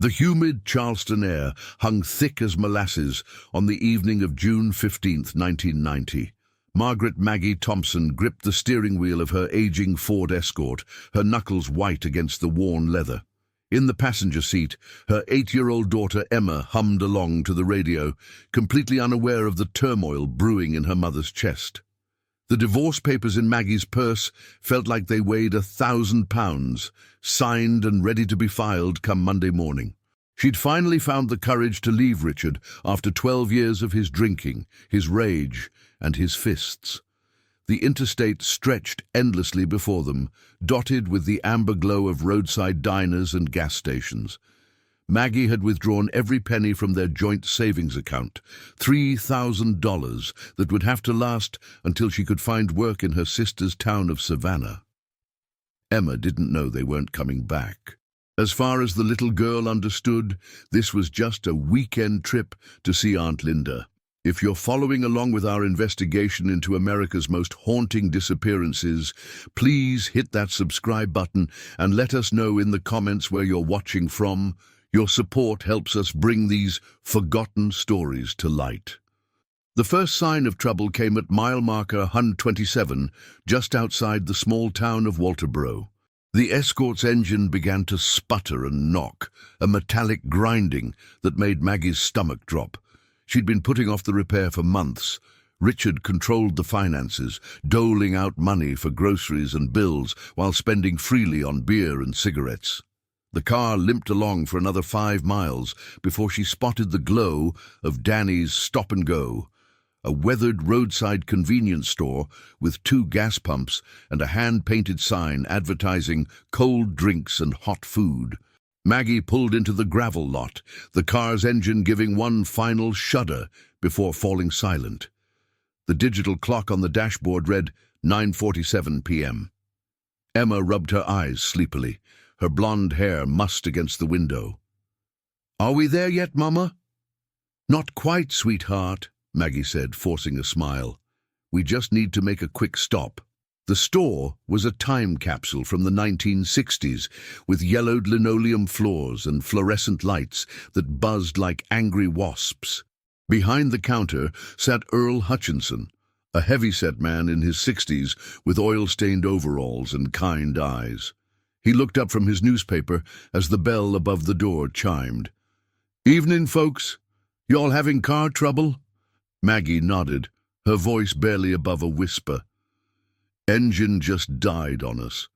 The humid Charleston air hung thick as molasses on the evening of June 15th, 1990. Margaret Maggie Thompson gripped the steering wheel of her aging Ford Escort, her knuckles white against the worn leather. In the passenger seat, her 8-year-old daughter Emma hummed along to the radio, completely unaware of the turmoil brewing in her mother's chest. The divorce papers in Maggie's purse felt like they weighed 1,000 pounds, signed and ready to be filed come Monday morning. She'd finally found the courage to leave Richard after 12 years of his drinking, his rage, and his fists. The interstate stretched endlessly before them, dotted with the amber glow of roadside diners and gas stations. Maggie had withdrawn every penny from their joint savings account, $3,000 that would have to last until she could find work in her sister's town of Savannah. Emma didn't know they weren't coming back. As far as the little girl understood, this was just a weekend trip to see Aunt Linda. If you're following along with our investigation into America's most haunting disappearances, please hit that subscribe button and let us know in the comments where you're watching from. Your support helps us bring these forgotten stories to light. The first sign of trouble came at mile marker 127, just outside the small town of Walterboro. The Escort's engine began to sputter and knock, a metallic grinding that made Maggie's stomach drop. She'd been putting off the repair for months. Richard controlled the finances, doling out money for groceries and bills while spending freely on beer and cigarettes. The car limped along for another 5 miles before she spotted the glow of Danny's Stop and Go, a weathered roadside convenience store with 2 gas pumps and a hand-painted sign advertising cold drinks and hot food. Maggie pulled into the gravel lot, the car's engine giving one final shudder before falling silent. The digital clock on the dashboard read 9:47 p.m. Emma rubbed her eyes sleepily, her blonde hair mussed against the window. "Are we there yet, Mama?" "Not quite, sweetheart," Maggie said, forcing a smile. "We just need to make a quick stop." The store was a time capsule from the 1960s, with yellowed linoleum floors and fluorescent lights that buzzed like angry wasps. Behind the counter sat Earl Hutchinson, a heavy-set man in his 60s with oil-stained overalls and kind eyes. He looked up from his newspaper as the bell above the door chimed. "Evening, folks. Y'all having car trouble?" Maggie nodded, her voice barely above a whisper. "Engine just died on us.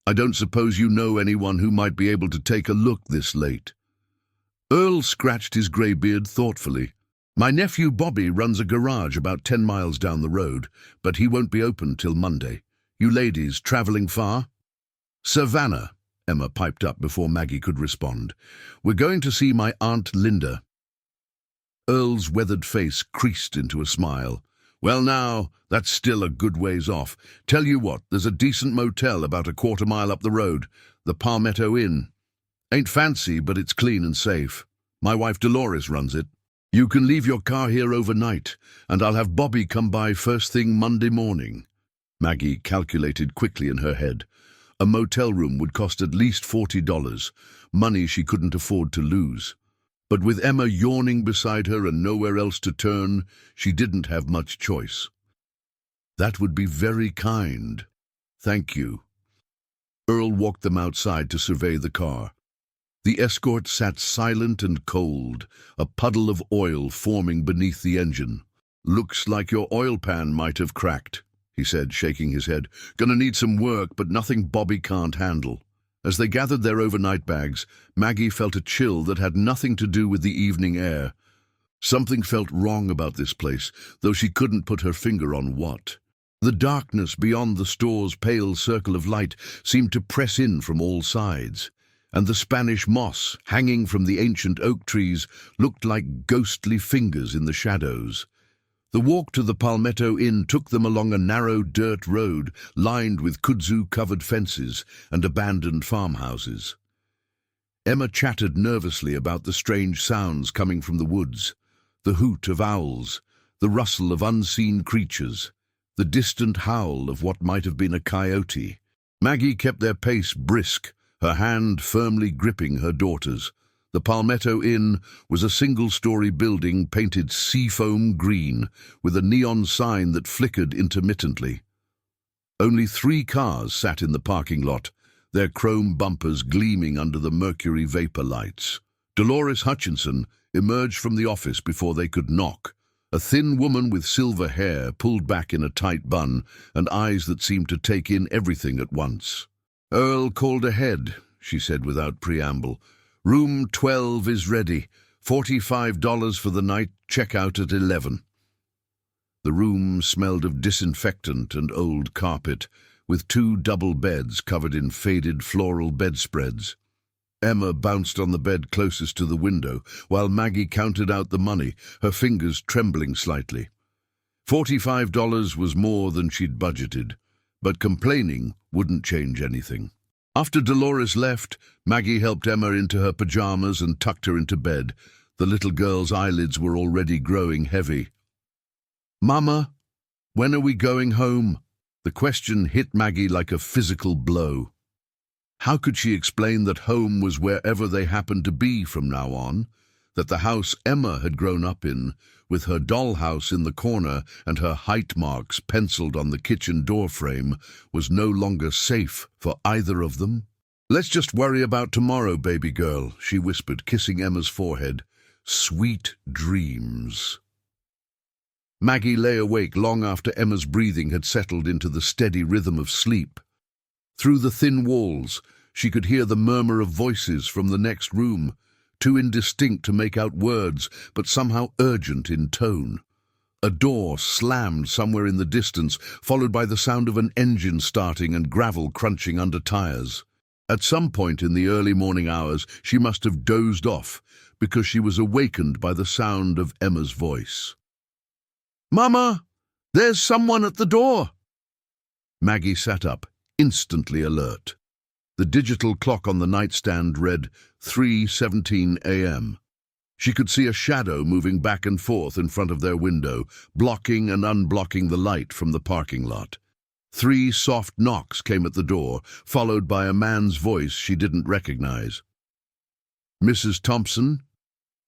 I don't suppose you know anyone who might be able to take a look this late." Earl scratched his grey beard thoughtfully. "My nephew Bobby runs a garage about 10 miles down the road, but he won't be open till Monday. You ladies traveling far?" "Savannah," Emma piped up before Maggie could respond. "We're going to see my Aunt Linda." Earl's weathered face creased into a smile. "Well now, that's still a good ways off. Tell you what, there's a decent motel about a 1/4 mile up the road, the Palmetto Inn. Ain't fancy, but it's clean and safe. My wife Dolores runs it. You can leave your car here overnight, and I'll have Bobby come by first thing Monday morning." Maggie calculated quickly in her head. A motel room would cost at least $40, money she couldn't afford to lose. But with Emma yawning beside her and nowhere else to turn, she didn't have much choice. "That would be very kind. Thank you." Earl walked them outside to survey the car. The Escort sat silent and cold, a puddle of oil forming beneath the engine. "Looks like your oil pan might have cracked," he said, shaking his head. "Gonna need some work, but nothing Bobby can't handle." As they gathered their overnight bags, Maggie felt a chill that had nothing to do with the evening air. Something felt wrong about this place, though she couldn't put her finger on what. The darkness beyond the store's pale circle of light seemed to press in from all sides, and the Spanish moss hanging from the ancient oak trees looked like ghostly fingers in the shadows. The walk to the Palmetto Inn took them along a narrow dirt road lined with kudzu-covered fences and abandoned farmhouses. Emma chattered nervously about the strange sounds coming from the woods, the hoot of owls, the rustle of unseen creatures, the distant howl of what might have been a coyote. Maggie kept their pace brisk, her hand firmly gripping her daughter's. The Palmetto Inn was a single-story building painted seafoam green with a neon sign that flickered intermittently. Only 3 cars sat in the parking lot, their chrome bumpers gleaming under the mercury vapor lights. Dolores Hutchinson emerged from the office before they could knock, a thin woman with silver hair pulled back in a tight bun and eyes that seemed to take in everything at once. "Earl called ahead," she said without preamble. "Room 12 is ready. $45 for the night, check out at 11. The room smelled of disinfectant and old carpet, with 2 double beds covered in faded floral bedspreads. Emma bounced on the bed closest to the window, while Maggie counted out the money, her fingers trembling slightly. $45 was more than she'd budgeted, but complaining wouldn't change anything. After Dolores left, Maggie helped Emma into her pajamas and tucked her into bed. The little girl's eyelids were already growing heavy. "Mama, when are we going home?" The question hit Maggie like a physical blow. How could she explain that home was wherever they happened to be from now on, that the house Emma had grown up in, with her dollhouse in the corner and her height marks penciled on the kitchen door frame, was no longer safe for either of them? "Let's just worry about tomorrow, baby girl," she whispered, kissing Emma's forehead. "Sweet dreams." Maggie lay awake long after Emma's breathing had settled into the steady rhythm of sleep. Through the thin walls, she could hear the murmur of voices from the next room, too indistinct to make out words, but somehow urgent in tone. A door slammed somewhere in the distance, followed by the sound of an engine starting and gravel crunching under tires. At some point in the early morning hours, she must have dozed off, because she was awakened by the sound of Emma's voice. "Mama, there's someone at the door!" Maggie sat up, instantly alert. The digital clock on the nightstand read 3:17 a.m. She could see a shadow moving back and forth in front of their window, blocking and unblocking the light from the parking lot. 3 soft knocks came at the door, followed by a man's voice she didn't recognize. "Mrs. Thompson?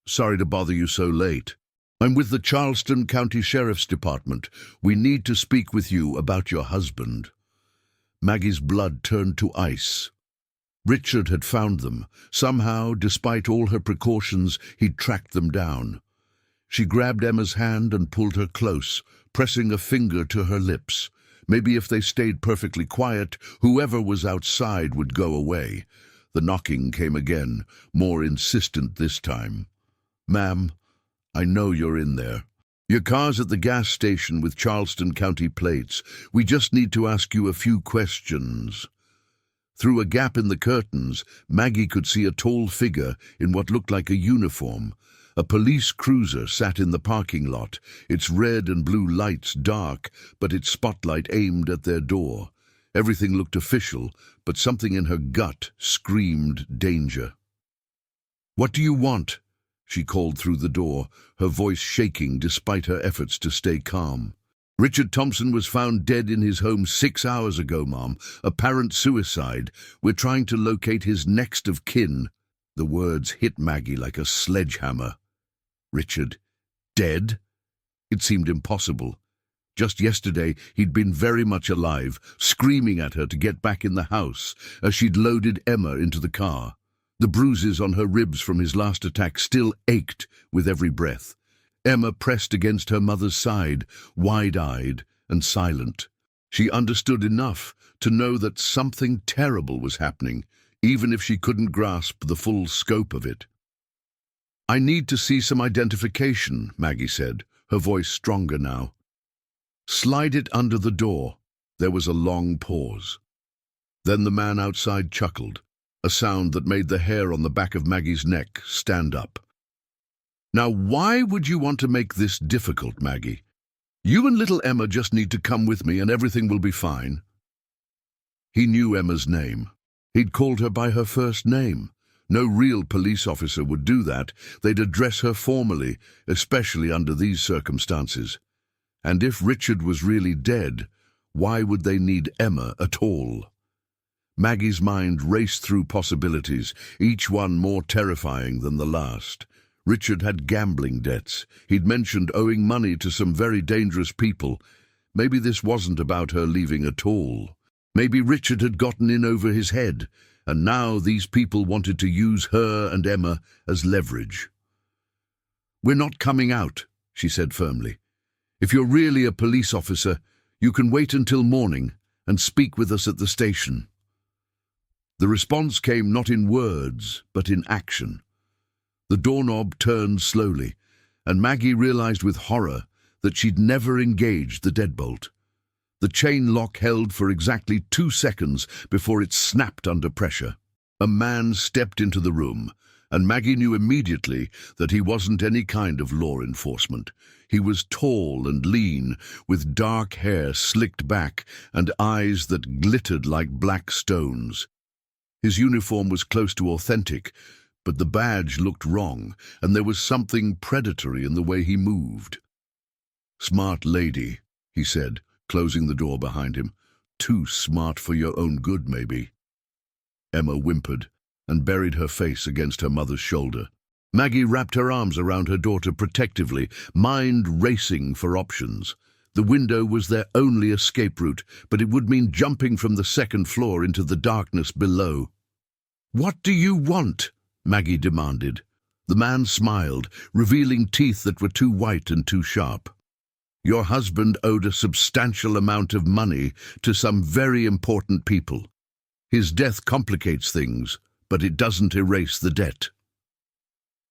Sorry to bother you so late. I'm with the Charleston County Sheriff's Department. We need to speak with you about your husband." Maggie's blood turned to ice. Richard had found them. Somehow, despite all her precautions, he'd tracked them down. She grabbed Emma's hand and pulled her close, pressing a finger to her lips. Maybe if they stayed perfectly quiet, whoever was outside would go away. The knocking came again, more insistent this time. "Ma'am, I know you're in there. Your car's at the gas station with Charleston County plates. We just need to ask you a few questions." Through a gap in the curtains, Maggie could see a tall figure in what looked like a uniform. A police cruiser sat in the parking lot, its red and blue lights dark, but its spotlight aimed at their door. Everything looked official, but something in her gut screamed danger. "What do you want?" she called through the door, her voice shaking despite her efforts to stay calm. "Richard Thompson was found dead in his home 6 hours ago, Mom. Apparent suicide. We're trying to locate his next of kin." The words hit Maggie like a sledgehammer. Richard? Dead? It seemed impossible. Just yesterday, he'd been very much alive, screaming at her to get back in the house as she'd loaded Emma into the car. The bruises on her ribs from his last attack still ached with every breath. Emma pressed against her mother's side, wide-eyed and silent. She understood enough to know that something terrible was happening, even if she couldn't grasp the full scope of it. "I need to see some identification," Maggie said, her voice stronger now. "Slide it under the door." There was a long pause. Then the man outside chuckled, a sound that made the hair on the back of Maggie's neck stand up. "Now, why would you want to make this difficult, Maggie? You and little Emma just need to come with me and everything will be fine." He knew Emma's name. He'd called her by her first name. No real police officer would do that. They'd address her formally, especially under these circumstances. And if Richard was really dead, why would they need Emma at all? Maggie's mind raced through possibilities, each one more terrifying than the last. Richard had gambling debts. He'd mentioned owing money to some very dangerous people. Maybe this wasn't about her leaving at all. Maybe Richard had gotten in over his head, and now these people wanted to use her and Emma as leverage. "We're not coming out," she said firmly. "If you're really a police officer, you can wait until morning and speak with us at the station." The response came not in words, but in action. The doorknob turned slowly, and Maggie realized with horror that she'd never engaged the deadbolt. The chain lock held for exactly 2 seconds before it snapped under pressure. A man stepped into the room, and Maggie knew immediately that he wasn't any kind of law enforcement. He was tall and lean, with dark hair slicked back and eyes that glittered like black stones. His uniform was close to authentic, but the badge looked wrong, and there was something predatory in the way he moved. "Smart lady," he said, closing the door behind him. "Too smart for your own good, maybe." Emma whimpered and buried her face against her mother's shoulder. Maggie wrapped her arms around her daughter protectively, mind racing for options. The window was their only escape route, but it would mean jumping from the 2nd floor into the darkness below. "What do you want?" Maggie demanded. The man smiled, revealing teeth that were too white and too sharp. "Your husband owed a substantial amount of money to some very important people. His death complicates things, but it doesn't erase the debt."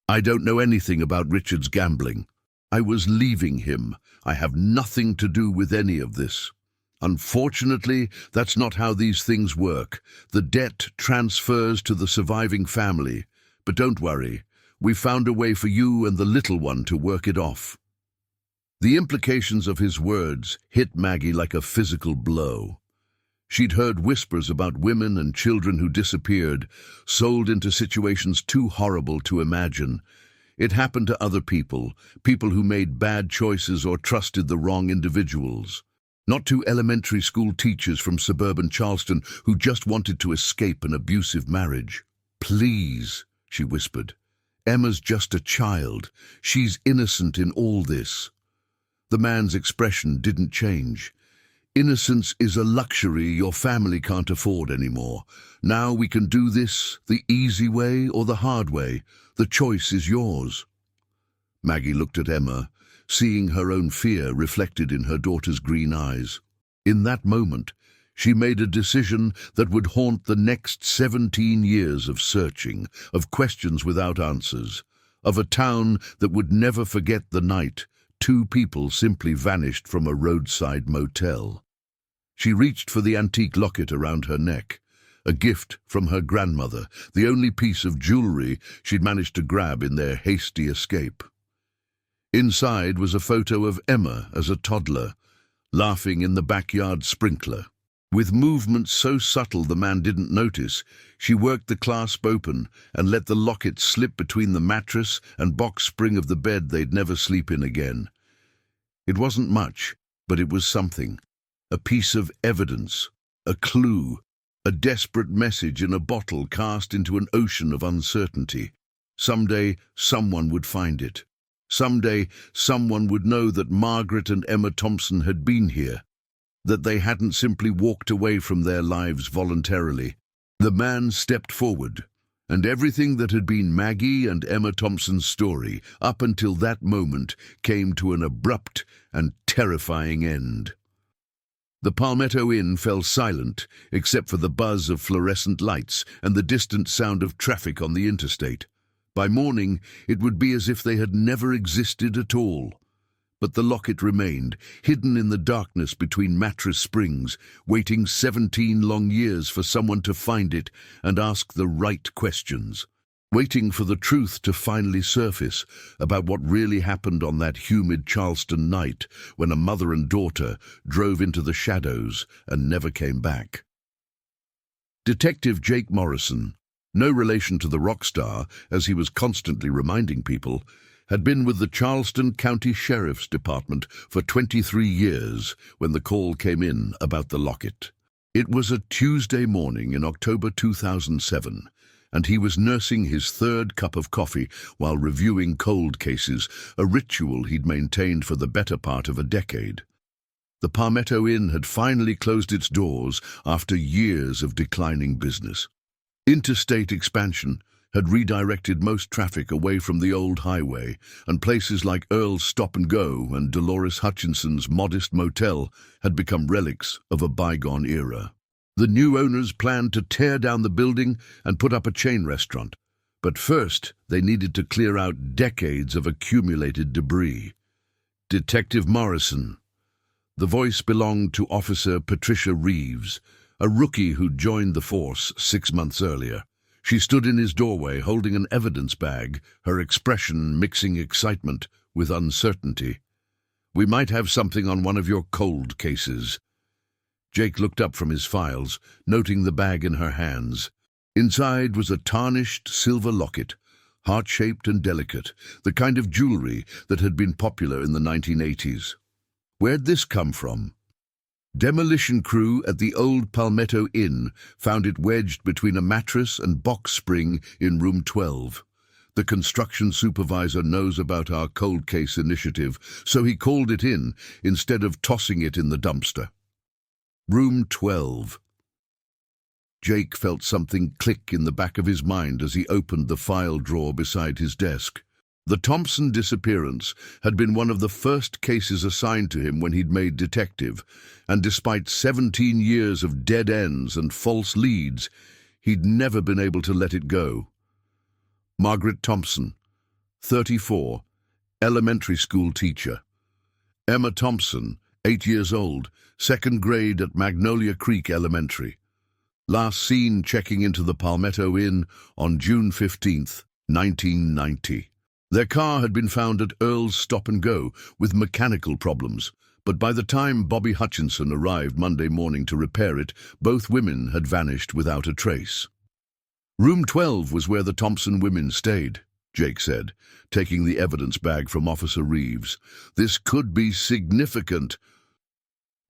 "I don't know anything about Richard's gambling. I was leaving him. I have nothing to do with any of this. Unfortunately, that's not how these things work. The debt transfers to the surviving family. But don't worry, we found a way for you and the little one to work it off." The implications of his words hit Maggie like a physical blow. She'd heard whispers about women and children who disappeared, sold into situations too horrible to imagine. It happened to other people, people who made bad choices or trusted the wrong individuals. Not to elementary school teachers from suburban Charleston who just wanted to escape an abusive marriage. "Please," she whispered. "Emma's just a child. She's innocent in all this." The man's expression didn't change. "Innocence is a luxury your family can't afford anymore. Now we can do this the easy way or the hard way. The choice is yours." Maggie looked at Emma, seeing her own fear reflected in her daughter's green eyes. In that moment, she made a decision that would haunt the next 17 years of searching, of questions without answers, of a town that would never forget the night 2 people simply vanished from a roadside motel. She reached for the antique locket around her neck, a gift from her grandmother, the only piece of jewelry she'd managed to grab in their hasty escape. Inside was a photo of Emma as a toddler, laughing in the backyard sprinkler. With movements so subtle the man didn't notice, she worked the clasp open and let the locket slip between the mattress and box spring of the bed they'd never sleep in again. It wasn't much, but it was something. A piece of evidence, a clue, a desperate message in a bottle cast into an ocean of uncertainty. Someday, someone would find it. Someday, someone would know that Margaret and Emma Thompson had been here, that they hadn't simply walked away from their lives voluntarily. The man stepped forward, and everything that had been Maggie and Emma Thompson's story up until that moment came to an abrupt and terrifying end. The Palmetto Inn fell silent, except for the buzz of fluorescent lights and the distant sound of traffic on the interstate. By morning, it would be as if they had never existed at all. But the locket remained, hidden in the darkness between mattress springs, waiting 17 long years for someone to find it and ask the right questions. Waiting for the truth to finally surface about what really happened on that humid Charleston night when a mother and daughter drove into the shadows and never came back. Detective Jake Morrison, no relation to the rock star, as he was constantly reminding people, had been with the Charleston County Sheriff's Department for 23 years when the call came in about the locket. It was a Tuesday morning in October 2007, and he was nursing his third cup of coffee while reviewing cold cases, a ritual he'd maintained for the better part of a decade. The Palmetto Inn had finally closed its doors after years of declining business. Interstate expansion had redirected most traffic away from the old highway, and places like Earl's Stop and Go and Dolores Hutchinson's modest motel had become relics of a bygone era. The new owners planned to tear down the building and put up a chain restaurant, but first they needed to clear out decades of accumulated debris. Detective Morrison. The voice belonged to Officer Patricia Reeves, a rookie who'd joined the force 6 months earlier. She stood in his doorway holding an evidence bag, her expression mixing excitement with uncertainty. "We might have something on one of your cold cases." Jake looked up from his files, noting the bag in her hands. Inside was a tarnished silver locket, heart-shaped and delicate, the kind of jewelry that had been popular in the 1980s. Where'd this come from? Demolition crew at the old Palmetto Inn found it wedged between a mattress and box spring in room 12. The construction supervisor knows about our cold case initiative, so he called it in instead of tossing it in the dumpster. Room 12. Jake felt something click in the back of his mind as he opened the file drawer beside his desk. The Thompson disappearance had been one of the first cases assigned to him when he'd made detective, and despite 17 years of dead ends and false leads, he'd never been able to let it go. Margaret Thompson, 34, elementary school teacher. Emma Thompson, 8 years old, second grade at Magnolia Creek Elementary. Last seen checking into the Palmetto Inn on June 15th, 1990. Their car had been found at Earl's Stop and Go with mechanical problems, but by the time Bobby Hutchinson arrived Monday morning to repair it, both women had vanished without a trace. Room 12 was where the Thompson women stayed, Jake said, taking the evidence bag from Officer Reeves. "This could be significant."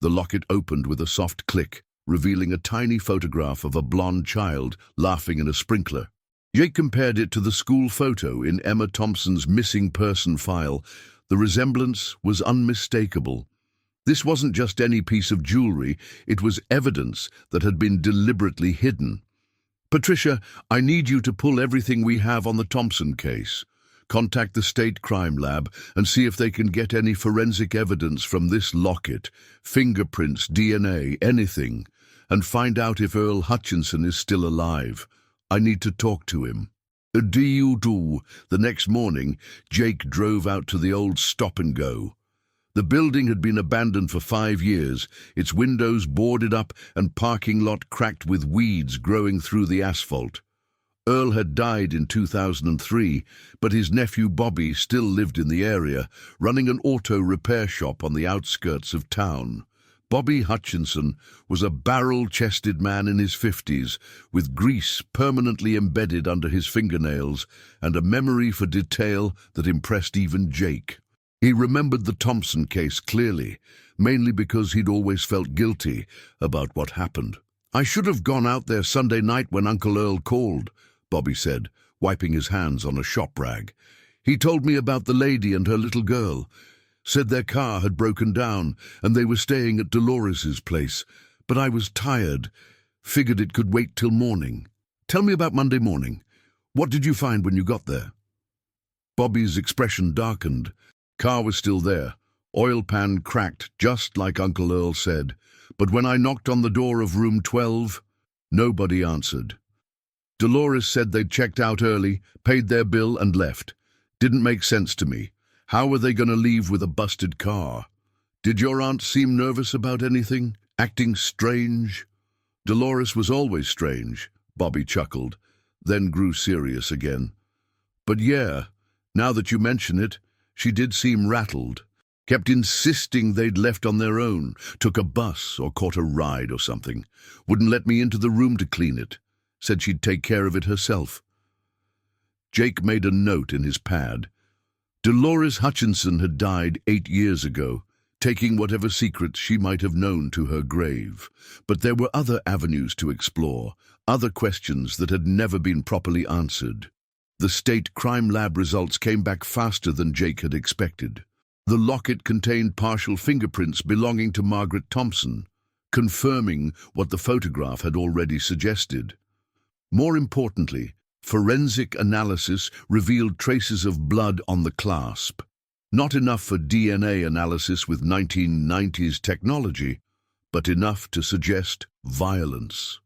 The locket opened with a soft click, revealing a tiny photograph of a blonde child laughing in a sprinkler. Jake compared it to the school photo in Emma Thompson's missing person file. The resemblance was unmistakable. This wasn't just any piece of jewelry, it was evidence that had been deliberately hidden. "Patricia, I need you to pull everything we have on the Thompson case. Contact the state crime lab and see if they can get any forensic evidence from this locket, fingerprints, DNA, anything, and find out if Earl Hutchinson is still alive. I need to talk to him." Do. The next morning, Jake drove out to the old Stop and Go. The building had been abandoned for 5 years, its windows boarded up and parking lot cracked with weeds growing through the asphalt. Earl had died in 2003, but his nephew Bobby still lived in the area, running an auto repair shop on the outskirts of town. Bobby Hutchinson was a barrel-chested man in his 50s, with grease permanently embedded under his fingernails and a memory for detail that impressed even Jake. He remembered the Thompson case clearly, mainly because he'd always felt guilty about what happened. "I should have gone out there Sunday night when Uncle Earl called," Bobby said, wiping his hands on a shop rag. "He told me about the lady and her little girl. Said their car had broken down and they were staying at Dolores's place, but I was tired, figured it could wait till morning. Tell me about Monday morning. What did you find when you got there?" Bobby's expression darkened. Car was still there, oil pan cracked just like Uncle Earl said, but when I knocked on the door of room 12, nobody answered. Dolores said they'd checked out early, paid their bill and left. Didn't make sense to me. How were they going to leave with a busted car? "Did your aunt seem nervous about anything? Acting strange?" "Dolores was always strange," Bobby chuckled, then grew serious again. "But yeah, now that you mention it, she did seem rattled. Kept insisting they'd left on their own, took a bus or caught a ride or something. Wouldn't let me into the room to clean it. Said she'd take care of it herself." Jake made a note in his pad. Dolores Hutchinson had died 8 years ago, taking whatever secrets she might have known to her grave. But there were other avenues to explore, other questions that had never been properly answered. The state crime lab results came back faster than Jake had expected. The locket contained partial fingerprints belonging to Margaret Thompson, confirming what the photograph had already suggested. More importantly, forensic analysis revealed traces of blood on the clasp. Not enough for DNA analysis with 1990s technology, but enough to suggest violence.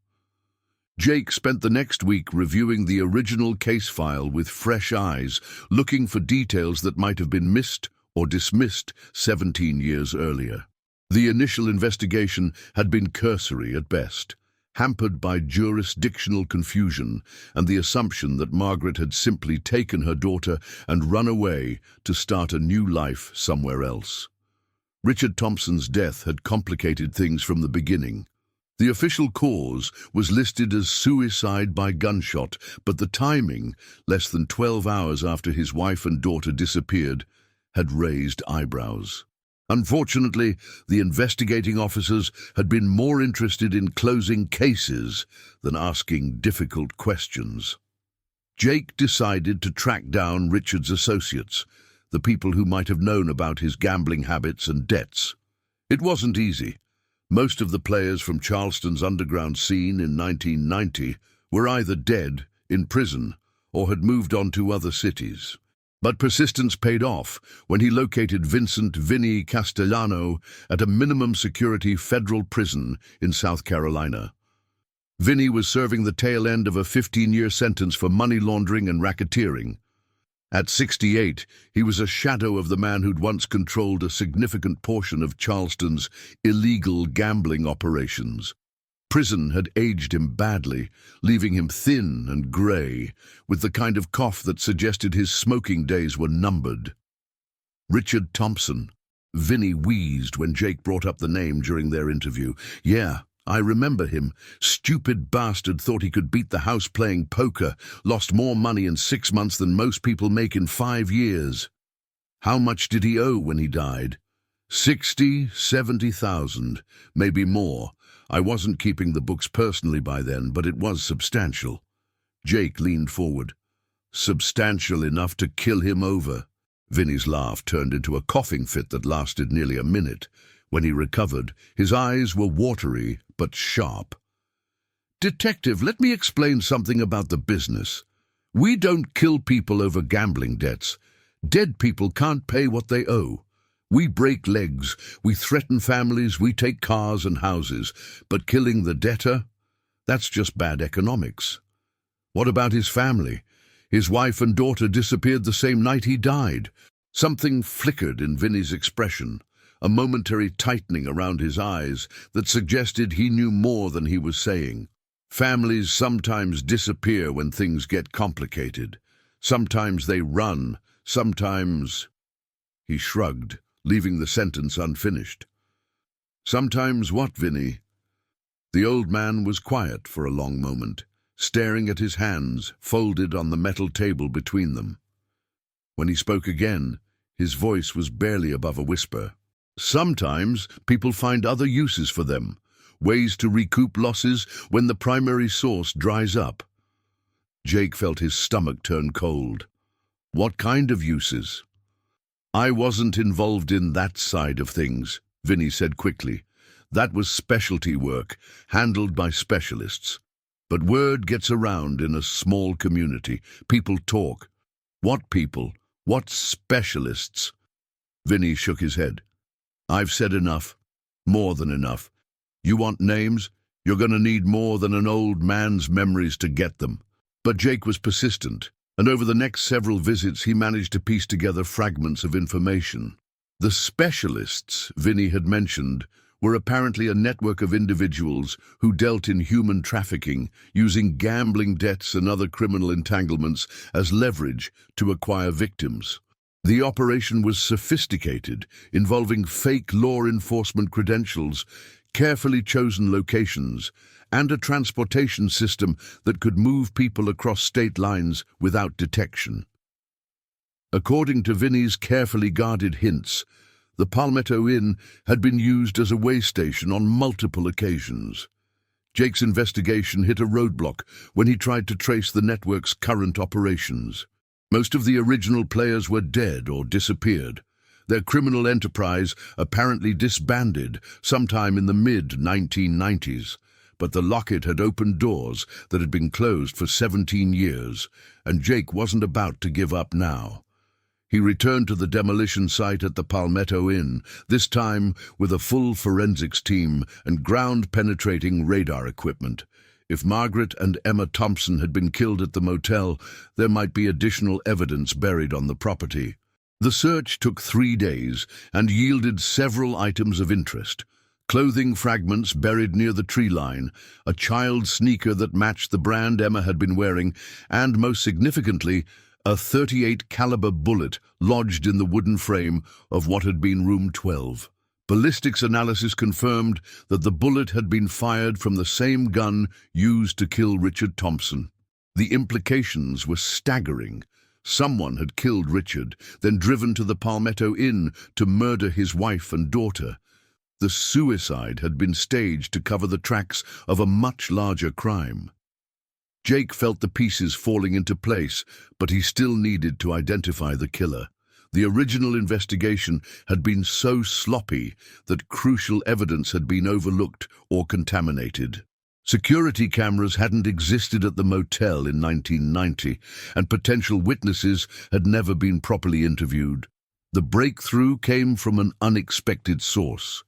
Jake spent the next week reviewing the original case file with fresh eyes, looking for details that might have been missed or dismissed 17 years earlier. The initial investigation had been cursory at best, hampered by jurisdictional confusion and the assumption that Margaret had simply taken her daughter and run away to start a new life somewhere else. Richard Thompson's death had complicated things from the beginning. The official cause was listed as suicide by gunshot, but the timing, less than 12 hours after his wife and daughter disappeared, had raised eyebrows. Unfortunately, the investigating officers had been more interested in closing cases than asking difficult questions. Jake decided to track down Richard's associates, the people who might have known about his gambling habits and debts. It wasn't easy. Most of the players from Charleston's underground scene in 1990 were either dead, in prison, or had moved on to other cities. But persistence paid off when he located Vincent "Vinny" Castellano at a minimum security federal prison in South Carolina. Vinny was serving the tail end of a 15-year sentence for money laundering and racketeering. At 68, he was a shadow of the man who'd once controlled a significant portion of Charleston's illegal gambling operations. Prison had aged him badly, leaving him thin and grey, with the kind of cough that suggested his smoking days were numbered. Richard Thompson. Vinny wheezed when Jake brought up the name during their interview. "Yeah, I remember him. Stupid bastard, thought he could beat the house playing poker, lost more money in 6 months than most people make in 5 years. How much did he owe when he died? 60, 70,000, maybe more. I wasn't keeping the books personally by then, but it was substantial." Jake leaned forward. "Substantial enough to kill him over." Vinny's laugh turned into a coughing fit that lasted nearly a minute. When he recovered, his eyes were watery but sharp. "Detective, let me explain something about the business. We don't kill people over gambling debts. Dead people can't pay what they owe. We break legs, we threaten families, we take cars and houses. But killing the debtor? That's just bad economics." "What about his family? His wife and daughter disappeared the same night he died." Something flickered in Vinny's expression, a momentary tightening around his eyes that suggested he knew more than he was saying. "Families sometimes disappear when things get complicated. Sometimes they run, sometimes—" He shrugged, leaving the sentence unfinished. "Sometimes what, Vinny?" The old man was quiet for a long moment, staring at his hands folded on the metal table between them. When he spoke again, his voice was barely above a whisper. "Sometimes people find other uses for them, ways to recoup losses when the primary source dries up." Jake felt his stomach turn cold. "What kind of uses?" "I wasn't involved in that side of things," Vinny said quickly. "That was specialty work, handled by specialists. But word gets around in a small community. People talk." "What people? What specialists?" Vinny shook his head. "I've said enough. More than enough. You want names? You're going to need more than an old man's memories to get them." But Jake was persistent, and over the next several visits he managed to piece together fragments of information. The specialists Vinny had mentioned were apparently a network of individuals who dealt in human trafficking, using gambling debts and other criminal entanglements as leverage to acquire victims. The operation was sophisticated, involving fake law enforcement credentials, carefully chosen locations, and a transportation system that could move people across state lines without detection. According to Vinny's carefully guarded hints, The Palmetto Inn had been used as a way station on multiple occasions. Jake's investigation hit a roadblock when he tried to trace the network's current operations. Most of the original players were dead or disappeared. Their criminal enterprise apparently disbanded sometime in the mid-1990s. But the locket had opened doors that had been closed for 17 years, and Jake wasn't about to give up now. He returned to the demolition site at the Palmetto Inn, this time with a full forensics team and ground-penetrating radar equipment. If Margaret and Emma Thompson had been killed at the motel, there might be additional evidence buried on the property. The search took 3 days and yielded several items of interest. Clothing fragments buried near the tree line, a child's sneaker that matched the brand Emma had been wearing, and, most significantly, a .38 caliber bullet lodged in the wooden frame of what had been room 12. Ballistics analysis confirmed that the bullet had been fired from the same gun used to kill Richard Thompson. The implications were staggering. Someone had killed Richard, then driven to the Palmetto Inn to murder his wife and daughter. The suicide had been staged to cover the tracks of a much larger crime. Jake felt the pieces falling into place, but he still needed to identify the killer. The original investigation had been so sloppy that crucial evidence had been overlooked or contaminated. Security cameras hadn't existed at the motel in 1990, and potential witnesses had never been properly interviewed. The breakthrough came from an unexpected source.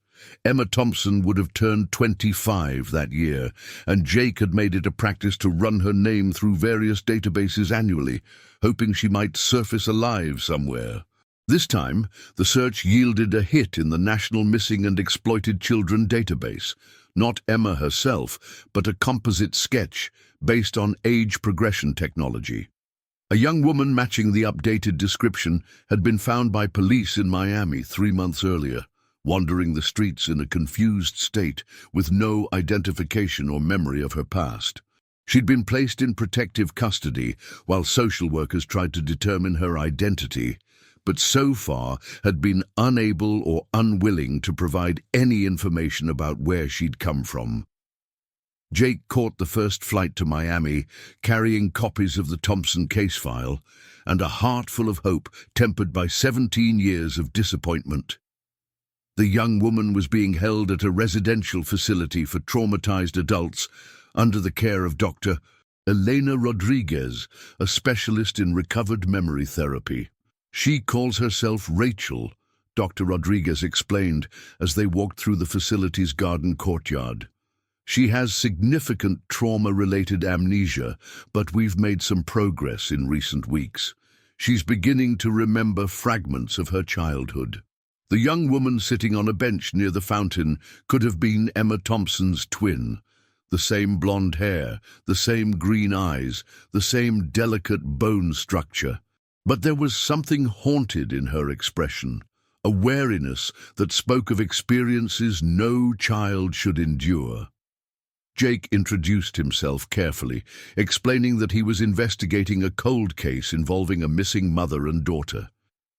Emma Thompson would have turned 25 that year, and Jake had made it a practice to run her name through various databases annually, hoping she might surface alive somewhere. This time, the search yielded a hit in the National Missing and Exploited Children database. Not Emma herself, but a composite sketch based on age progression technology. A young woman matching the updated description had been found by police in Miami 3 months earlier, wandering the streets in a confused state with no identification or memory of her past. She'd been placed in protective custody while social workers tried to determine her identity, but so far had been unable or unwilling to provide any information about where she'd come from. Jake caught the first flight to Miami, carrying copies of the Thompson case file, and a heart full of hope tempered by 17 years of disappointment. The young woman was being held at a residential facility for traumatized adults under the care of Dr. Elena Rodriguez, a specialist in recovered memory therapy. "She calls herself Rachel," Dr. Rodriguez explained as they walked through the facility's garden courtyard. "She has significant trauma-related amnesia, but we've made some progress in recent weeks. She's beginning to remember fragments of her childhood." The young woman sitting on a bench near the fountain could have been Emma Thompson's twin. The same blonde hair, the same green eyes, the same delicate bone structure. But there was something haunted in her expression, a wariness that spoke of experiences no child should endure. Jake introduced himself carefully, explaining that he was investigating a cold case involving a missing mother and daughter.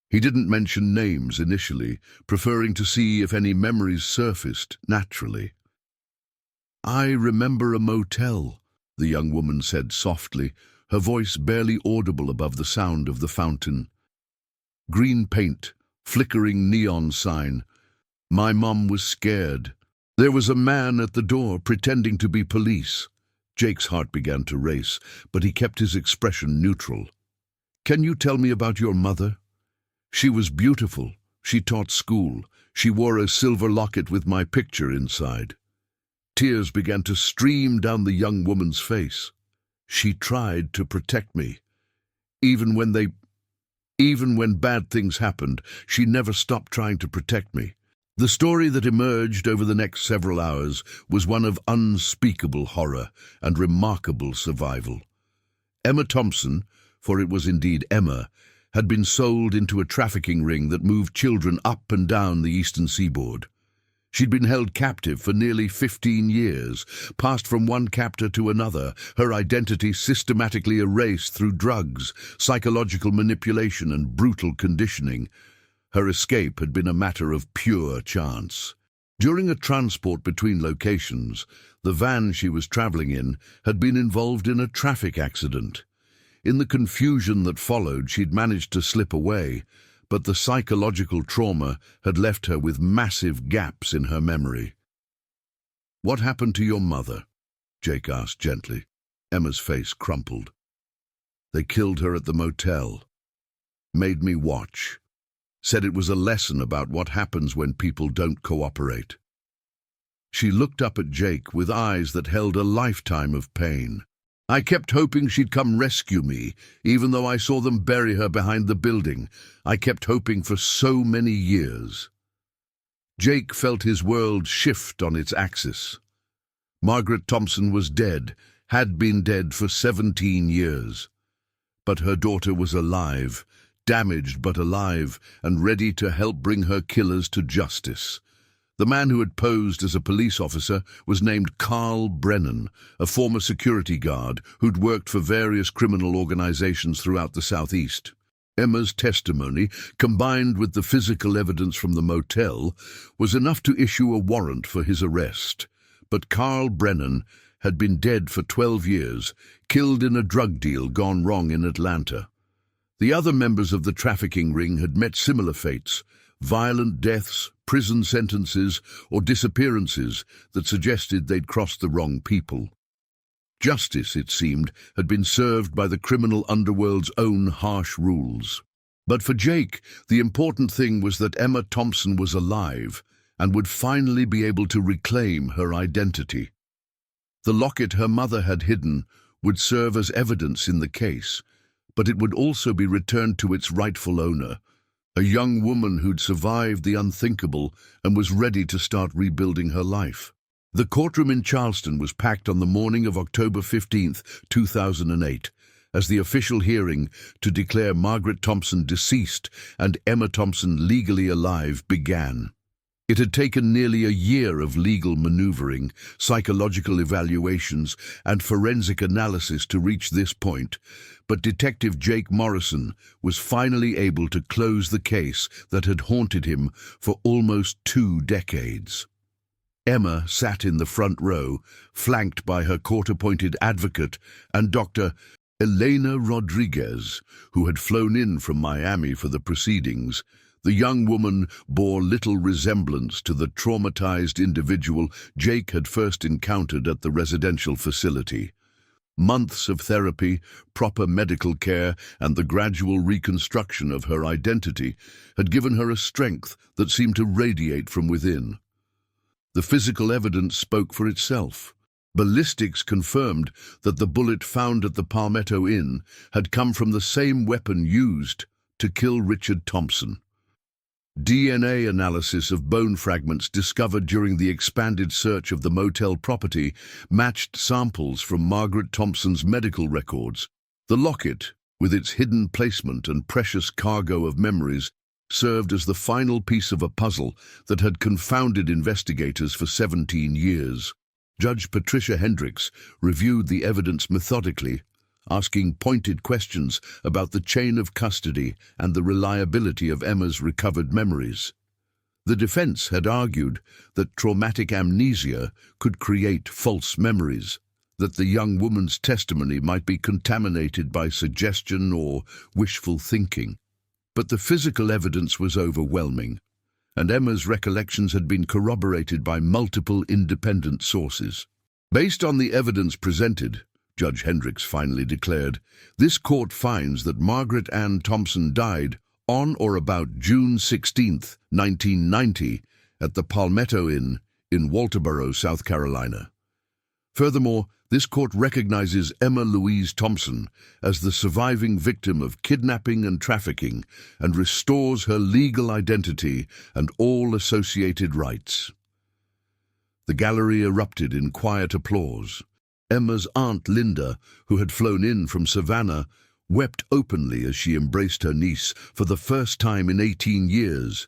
He didn't mention names initially, preferring to see if any memories surfaced naturally. "I remember a motel," the young woman said softly, her voice barely audible above the sound of the fountain. "Green paint, flickering neon sign. My mom was scared. There was a man at the door pretending to be police." Jake's heart began to race, but he kept his expression neutral. "Can you tell me about your mother?" "She was beautiful. She taught school. She wore a silver locket with my picture inside." Tears began to stream down the young woman's face. "She tried to protect me. Even when bad things happened, she never stopped trying to protect me." The story that emerged over the next several hours was one of unspeakable horror and remarkable survival. Emma Thompson, for it was indeed Emma, had been sold into a trafficking ring that moved children up and down the eastern seaboard. She'd been held captive for nearly 15 years, passed from one captor to another, her identity systematically erased through drugs, psychological manipulation, and brutal conditioning. Her escape had been a matter of pure chance. During a transport between locations, the van she was traveling in had been involved in a traffic accident. In the confusion that followed, she'd managed to slip away, but the psychological trauma had left her with massive gaps in her memory. "What happened to your mother?" Jake asked gently. Emma's face crumpled. "They killed her at the motel. Made me watch. Said it was a lesson about what happens when people don't cooperate." She looked up at Jake with eyes that held a lifetime of pain. "I kept hoping she'd come rescue me, even though I saw them bury her behind the building. I kept hoping for so many years." Jake felt his world shift on its axis. Margaret Thompson was dead, had been dead for 17 years. But her daughter was alive, damaged but alive, and ready to help bring her killers to justice. The man who had posed as a police officer was named Carl Brennan, a former security guard who'd worked for various criminal organizations throughout the Southeast. Emma's testimony, combined with the physical evidence from the motel, was enough to issue a warrant for his arrest. But Carl Brennan had been dead for 12 years, killed in a drug deal gone wrong in Atlanta. The other members of the trafficking ring had met similar fates: violent deaths, prison sentences, or disappearances that suggested they'd crossed the wrong people. Justice, it seemed, had been served by the criminal underworld's own harsh rules. But for Jake, the important thing was that Emma Thompson was alive and would finally be able to reclaim her identity. The locket her mother had hidden would serve as evidence in the case, but it would also be returned to its rightful owner, a young woman who'd survived the unthinkable and was ready to start rebuilding her life. The courtroom in Charleston was packed on the morning of October 15, 2008, as the official hearing to declare Margaret Thompson deceased and Emma Thompson legally alive began. It had taken nearly a year of legal maneuvering, psychological evaluations, and forensic analysis to reach this point, but Detective Jake Morrison was finally able to close the case that had haunted him for almost 2 decades. Emma sat in the front row, flanked by her court-appointed advocate and Dr. Elena Rodriguez, who had flown in from Miami for the proceedings. The young woman bore little resemblance to the traumatized individual Jake had first encountered at the residential facility. Months of therapy, proper medical care, and the gradual reconstruction of her identity had given her a strength that seemed to radiate from within. The physical evidence spoke for itself. Ballistics confirmed that the bullet found at the Palmetto Inn had come from the same weapon used to kill Richard Thompson. DNA analysis of bone fragments discovered during the expanded search of the motel property matched samples from Margaret Thompson's medical records. The locket, with its hidden placement and precious cargo of memories, served as the final piece of a puzzle that had confounded investigators for 17 years. Judge Patricia Hendricks reviewed the evidence methodically, asking pointed questions about the chain of custody and the reliability of Emma's recovered memories. The defense had argued that traumatic amnesia could create false memories, that the young woman's testimony might be contaminated by suggestion or wishful thinking. But the physical evidence was overwhelming, and Emma's recollections had been corroborated by multiple independent sources. Based on the evidence presented, Judge Hendricks finally declared, this court finds that Margaret Ann Thompson died on or about June 16, 1990, at the Palmetto Inn in Walterboro, South Carolina. Furthermore, this court recognizes Emma Louise Thompson as the surviving victim of kidnapping and trafficking and restores her legal identity and all associated rights. The gallery erupted in quiet applause. Emma's aunt Linda, who had flown in from Savannah, wept openly as she embraced her niece for the first time in 18 years.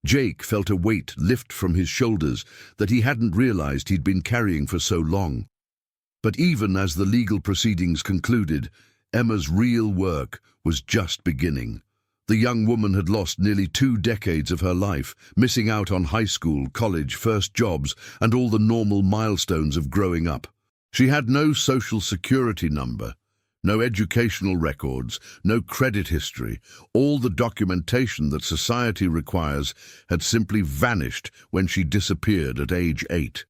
Jake felt a weight lift from his shoulders that he hadn't realized he'd been carrying for so long. But even as the legal proceedings concluded, Emma's real work was just beginning. The young woman had lost nearly 2 decades of her life, missing out on high school, college, first jobs, and all the normal milestones of growing up. She had no social security number, no educational records, no credit history. All the documentation that society requires had simply vanished when she disappeared at age 8.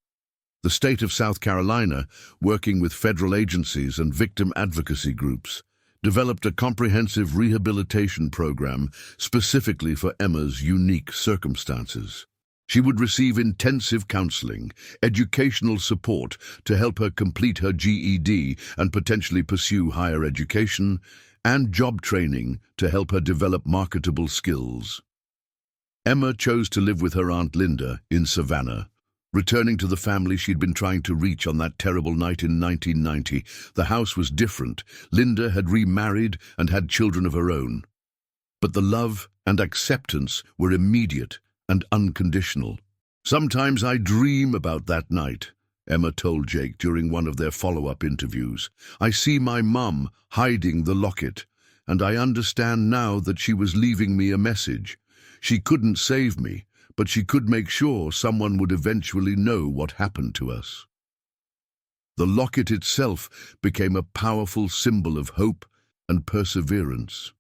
The state of South Carolina, working with federal agencies and victim advocacy groups, developed a comprehensive rehabilitation program specifically for Emma's unique circumstances. She would receive intensive counseling, educational support to help her complete her GED and potentially pursue higher education, and job training to help her develop marketable skills. Emma chose to live with her Aunt Linda in Savannah. Returning to the family she'd been trying to reach on that terrible night in 1990, the house was different. Linda had remarried and had children of her own. But the love and acceptance were immediate and unconditional. "Sometimes I dream about that night," Emma told Jake during one of their follow-up interviews. "I see my mum hiding the locket, and I understand now that she was leaving me a message. She couldn't save me, but she could make sure someone would eventually know what happened to us." The locket itself became a powerful symbol of hope and perseverance.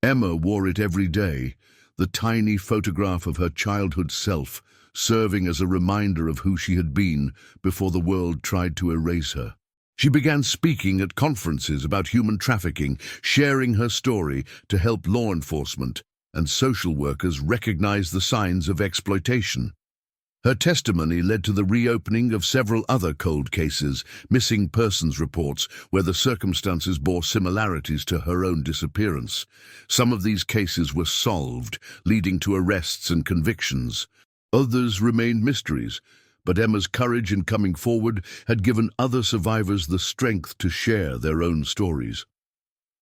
Emma wore it every day, the tiny photograph of her childhood self serving as a reminder of who she had been before the world tried to erase her. She began speaking at conferences about human trafficking, sharing her story to help law enforcement and social workers recognize the signs of exploitation. Her testimony led to the reopening of several other cold cases, missing persons reports, where the circumstances bore similarities to her own disappearance. Some of these cases were solved, leading to arrests and convictions. Others remained mysteries, but Emma's courage in coming forward had given other survivors the strength to share their own stories.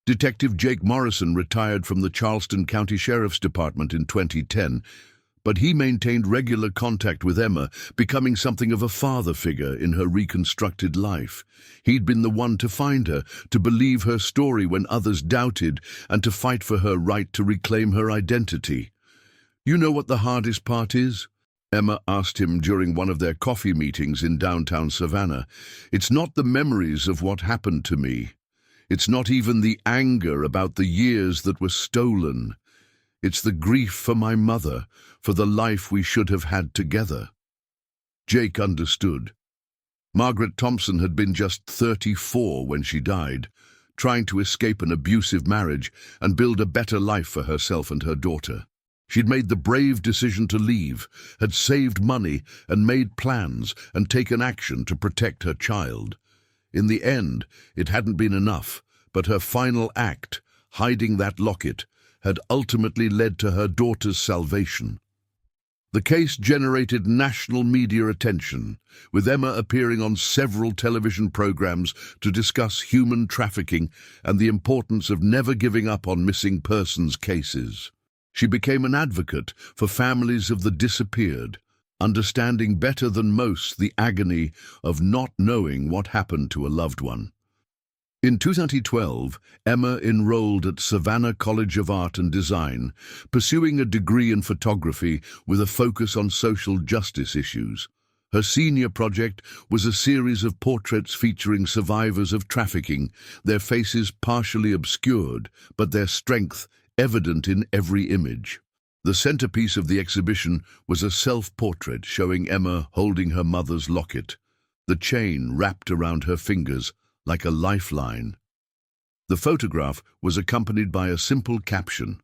Detective Jake Morrison retired from the Charleston County Sheriff's Department in 2010, but he maintained regular contact with Emma, becoming something of a father figure in her reconstructed life. He'd been the one to find her, to believe her story when others doubted, and to fight for her right to reclaim her identity. "You know what the hardest part is?" Emma asked him during one of their coffee meetings in downtown Savannah. "It's not the memories of what happened to me. It's not even the anger about the years that were stolen. It's the grief for my mother, for the life we should have had together." Jake understood. Margaret Thompson had been just 34 when she died, trying to escape an abusive marriage and build a better life for herself and her daughter. She'd made the brave decision to leave, had saved money and made plans and taken action to protect her child. In the end, it hadn't been enough, but her final act, hiding that locket, had ultimately led to her daughter's salvation. The case generated national media attention, with Emma appearing on several television programs to discuss human trafficking and the importance of never giving up on missing persons cases. She became an advocate for families of the disappeared, understanding better than most the agony of not knowing what happened to a loved one. In 2012, Emma enrolled at Savannah College of Art and Design, pursuing a degree in photography with a focus on social justice issues. Her senior project was a series of portraits featuring survivors of trafficking, their faces partially obscured, but their strength evident in every image. The centerpiece of the exhibition was a self-portrait showing Emma holding her mother's locket, the chain wrapped around her fingers like a lifeline. The photograph was accompanied by a simple caption,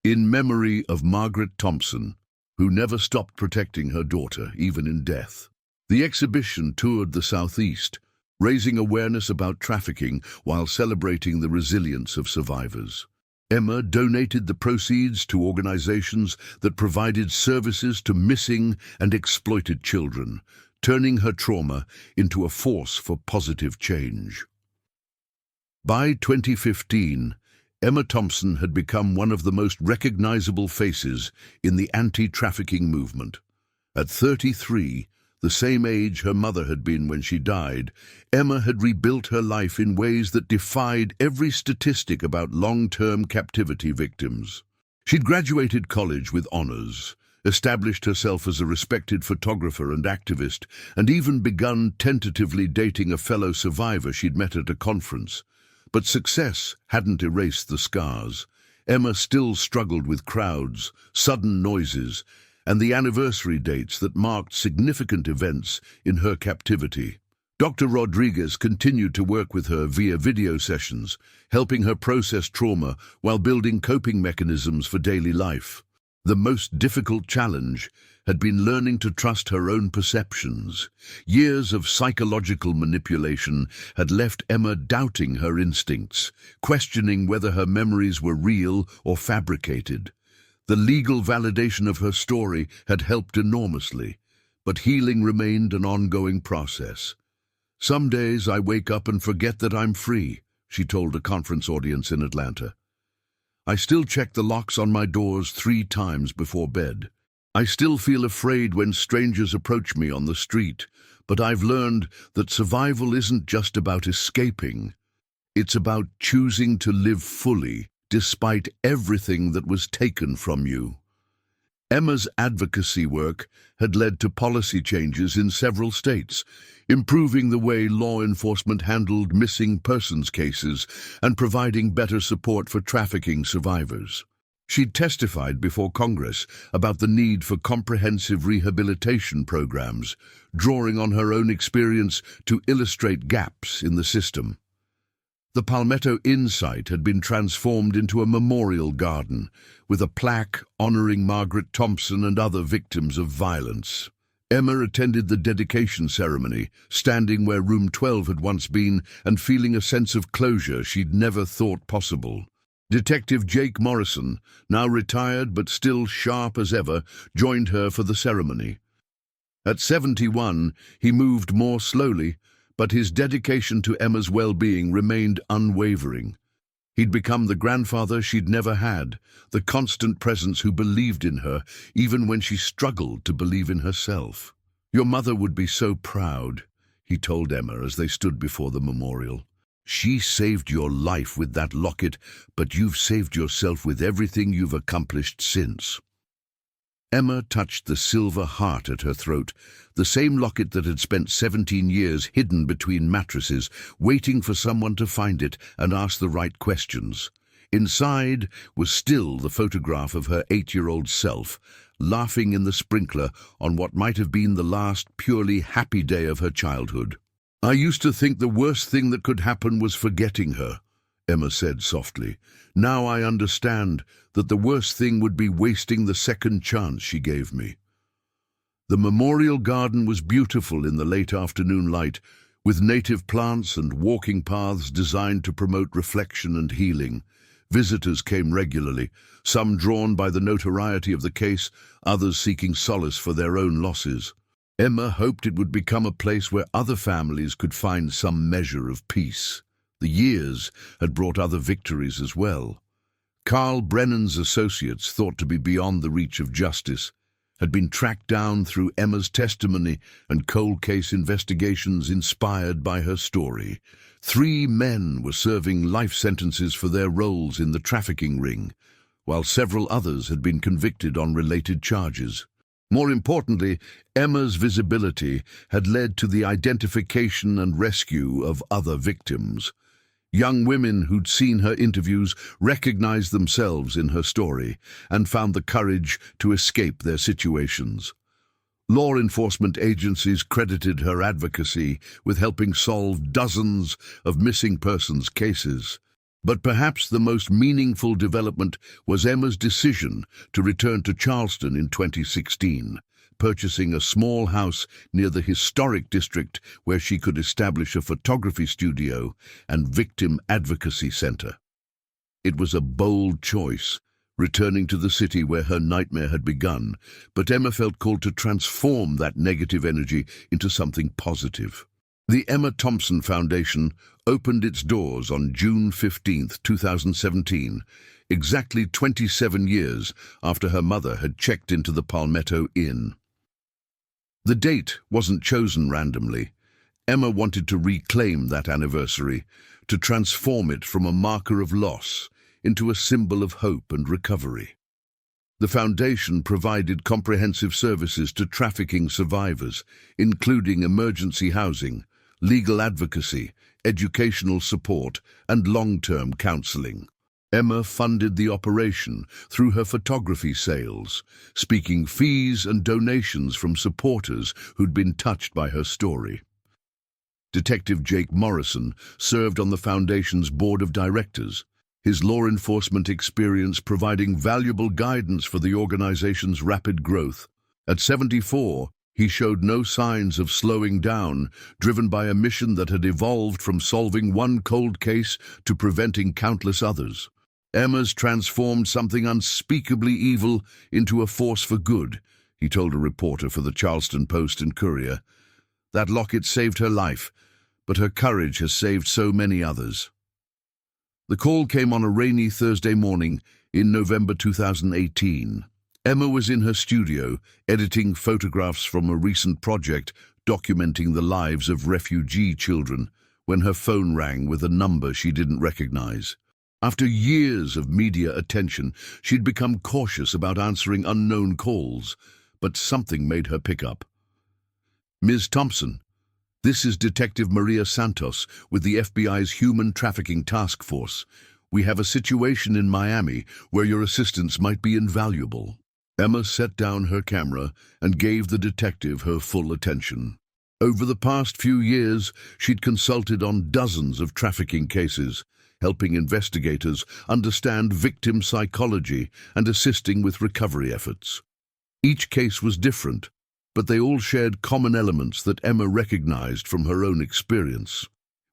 "In memory of Margaret Thompson, who never stopped protecting her daughter, even in death." The exhibition toured the Southeast, raising awareness about trafficking while celebrating the resilience of survivors. Emma donated the proceeds to organizations that provided services to missing and exploited children, turning her trauma into a force for positive change. By 2015, Emma Thompson had become one of the most recognizable faces in the anti-trafficking movement. At 33, The same age her mother had been when she died, Emma had rebuilt her life in ways that defied every statistic about long-term captivity victims. She'd graduated college with honors, established herself as a respected photographer and activist, and even begun tentatively dating a fellow survivor she'd met at a conference. But success hadn't erased the scars. Emma still struggled with crowds, sudden noises, and the anniversary dates that marked significant events in her captivity. Dr. Rodriguez continued to work with her via video sessions, helping her process trauma while building coping mechanisms for daily life. The most difficult challenge had been learning to trust her own perceptions. Years of psychological manipulation had left Emma doubting her instincts, questioning whether her memories were real or fabricated. The legal validation of her story had helped enormously, but healing remained an ongoing process. "Some days I wake up and forget that I'm free," she told a conference audience in Atlanta. "I still check the locks on my doors 3 times before bed. I still feel afraid when strangers approach me on the street, but I've learned that survival isn't just about escaping. It's about choosing to live fully, despite everything that was taken from you." Emma's advocacy work had led to policy changes in several states, improving the way law enforcement handled missing persons cases and providing better support for trafficking survivors. She'd testified before Congress about the need for comprehensive rehabilitation programs, drawing on her own experience to illustrate gaps in the system. The Palmetto Inn site had been transformed into a memorial garden, with a plaque honoring Margaret Thompson and other victims of violence. Emma attended the dedication ceremony, standing where room 12 had once been and feeling a sense of closure she'd never thought possible. Detective Jake Morrison, now retired but still sharp as ever, joined her for the ceremony. At 71, he moved more slowly, but his dedication to Emma's well-being remained unwavering. He'd become the grandfather she'd never had, the constant presence who believed in her, even when she struggled to believe in herself. "Your mother would be so proud," he told Emma as they stood before the memorial. "She saved your life with that locket, but you've saved yourself with everything you've accomplished since." Emma touched the silver heart at her throat, the same locket that had spent 17 years hidden between mattresses, waiting for someone to find it and ask the right questions. Inside was still the photograph of her 8-year-old self, laughing in the sprinkler on what might have been the last purely happy day of her childhood. "I used to think the worst thing that could happen was forgetting her," Emma said softly. "Now I understand that the worst thing would be wasting the second chance she gave me." The memorial garden was beautiful in the late afternoon light, with native plants and walking paths designed to promote reflection and healing. Visitors came regularly, some drawn by the notoriety of the case, others seeking solace for their own losses. Emma hoped it would become a place where other families could find some measure of peace. The years had brought other victories as well. Carl Brennan's associates, thought to be beyond the reach of justice, had been tracked down through Emma's testimony and cold case investigations inspired by her story. 3 men were serving life sentences for their roles in the trafficking ring, while several others had been convicted on related charges. More importantly, Emma's visibility had led to the identification and rescue of other victims. Young women who'd seen her interviews recognized themselves in her story and found the courage to escape their situations. Law enforcement agencies credited her advocacy with helping solve dozens of missing persons cases. But perhaps the most meaningful development was Emma's decision to return to Charleston in 2016, purchasing a small house near the historic district where she could establish a photography studio and victim advocacy center. It was a bold choice, returning to the city where her nightmare had begun, but Emma felt called to transform that negative energy into something positive. The Emma Thompson Foundation opened its doors on June 15, 2017, exactly 27 years after her mother had checked into the Palmetto Inn. The date wasn't chosen randomly. Emma wanted to reclaim that anniversary, to transform it from a marker of loss into a symbol of hope and recovery. The foundation provided comprehensive services to trafficking survivors, including emergency housing, legal advocacy, educational support, and long-term counseling. Emma funded the operation through her photography sales, speaking fees and donations from supporters who'd been touched by her story. Detective Jake Morrison served on the Foundation's board of directors, his law enforcement experience providing valuable guidance for the organization's rapid growth. At 74, he showed no signs of slowing down, driven by a mission that had evolved from solving one cold case to preventing countless others. Emma's transformed something unspeakably evil into a force for good, he told a reporter for the Charleston Post and Courier. That locket saved her life, but her courage has saved so many others. The call came on a rainy Thursday morning in November 2018. Emma was in her studio, editing photographs from a recent project documenting the lives of refugee children, when her phone rang with a number she didn't recognize. After years of media attention, she'd become cautious about answering unknown calls, but something made her pick up. Ms. Thompson, this is Detective Maria Santos with the FBI's Human Trafficking Task Force. We have a situation in Miami where your assistance might be invaluable. Emma set down her camera and gave the detective her full attention. Over the past few years, she'd consulted on dozens of trafficking cases, helping investigators understand victim psychology and assisting with recovery efforts. Each case was different, but they all shared common elements that Emma recognized from her own experience.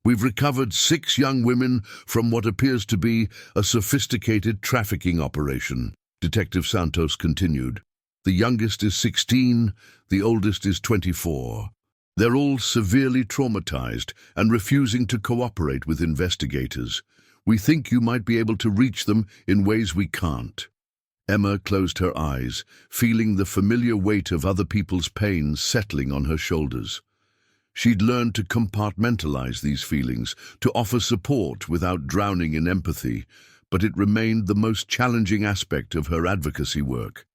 We've recovered 6 young women from what appears to be a sophisticated trafficking operation, Detective Santos continued. The youngest is 16, the oldest is 24. They're all severely traumatized and refusing to cooperate with investigators. We think you might be able to reach them in ways we can't. Emma closed her eyes, feeling the familiar weight of other people's pain settling on her shoulders. She'd learned to compartmentalize these feelings, to offer support without drowning in empathy, but it remained the most challenging aspect of her advocacy work.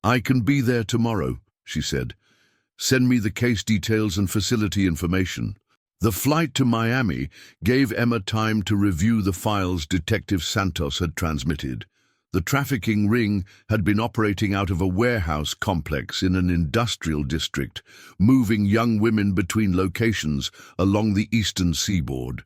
I can be there tomorrow, she said. Send me the case details and facility information. The flight to Miami gave Emma time to review the files Detective Santos had transmitted. The trafficking ring had been operating out of a warehouse complex in an industrial district, moving young women between locations along the eastern seaboard.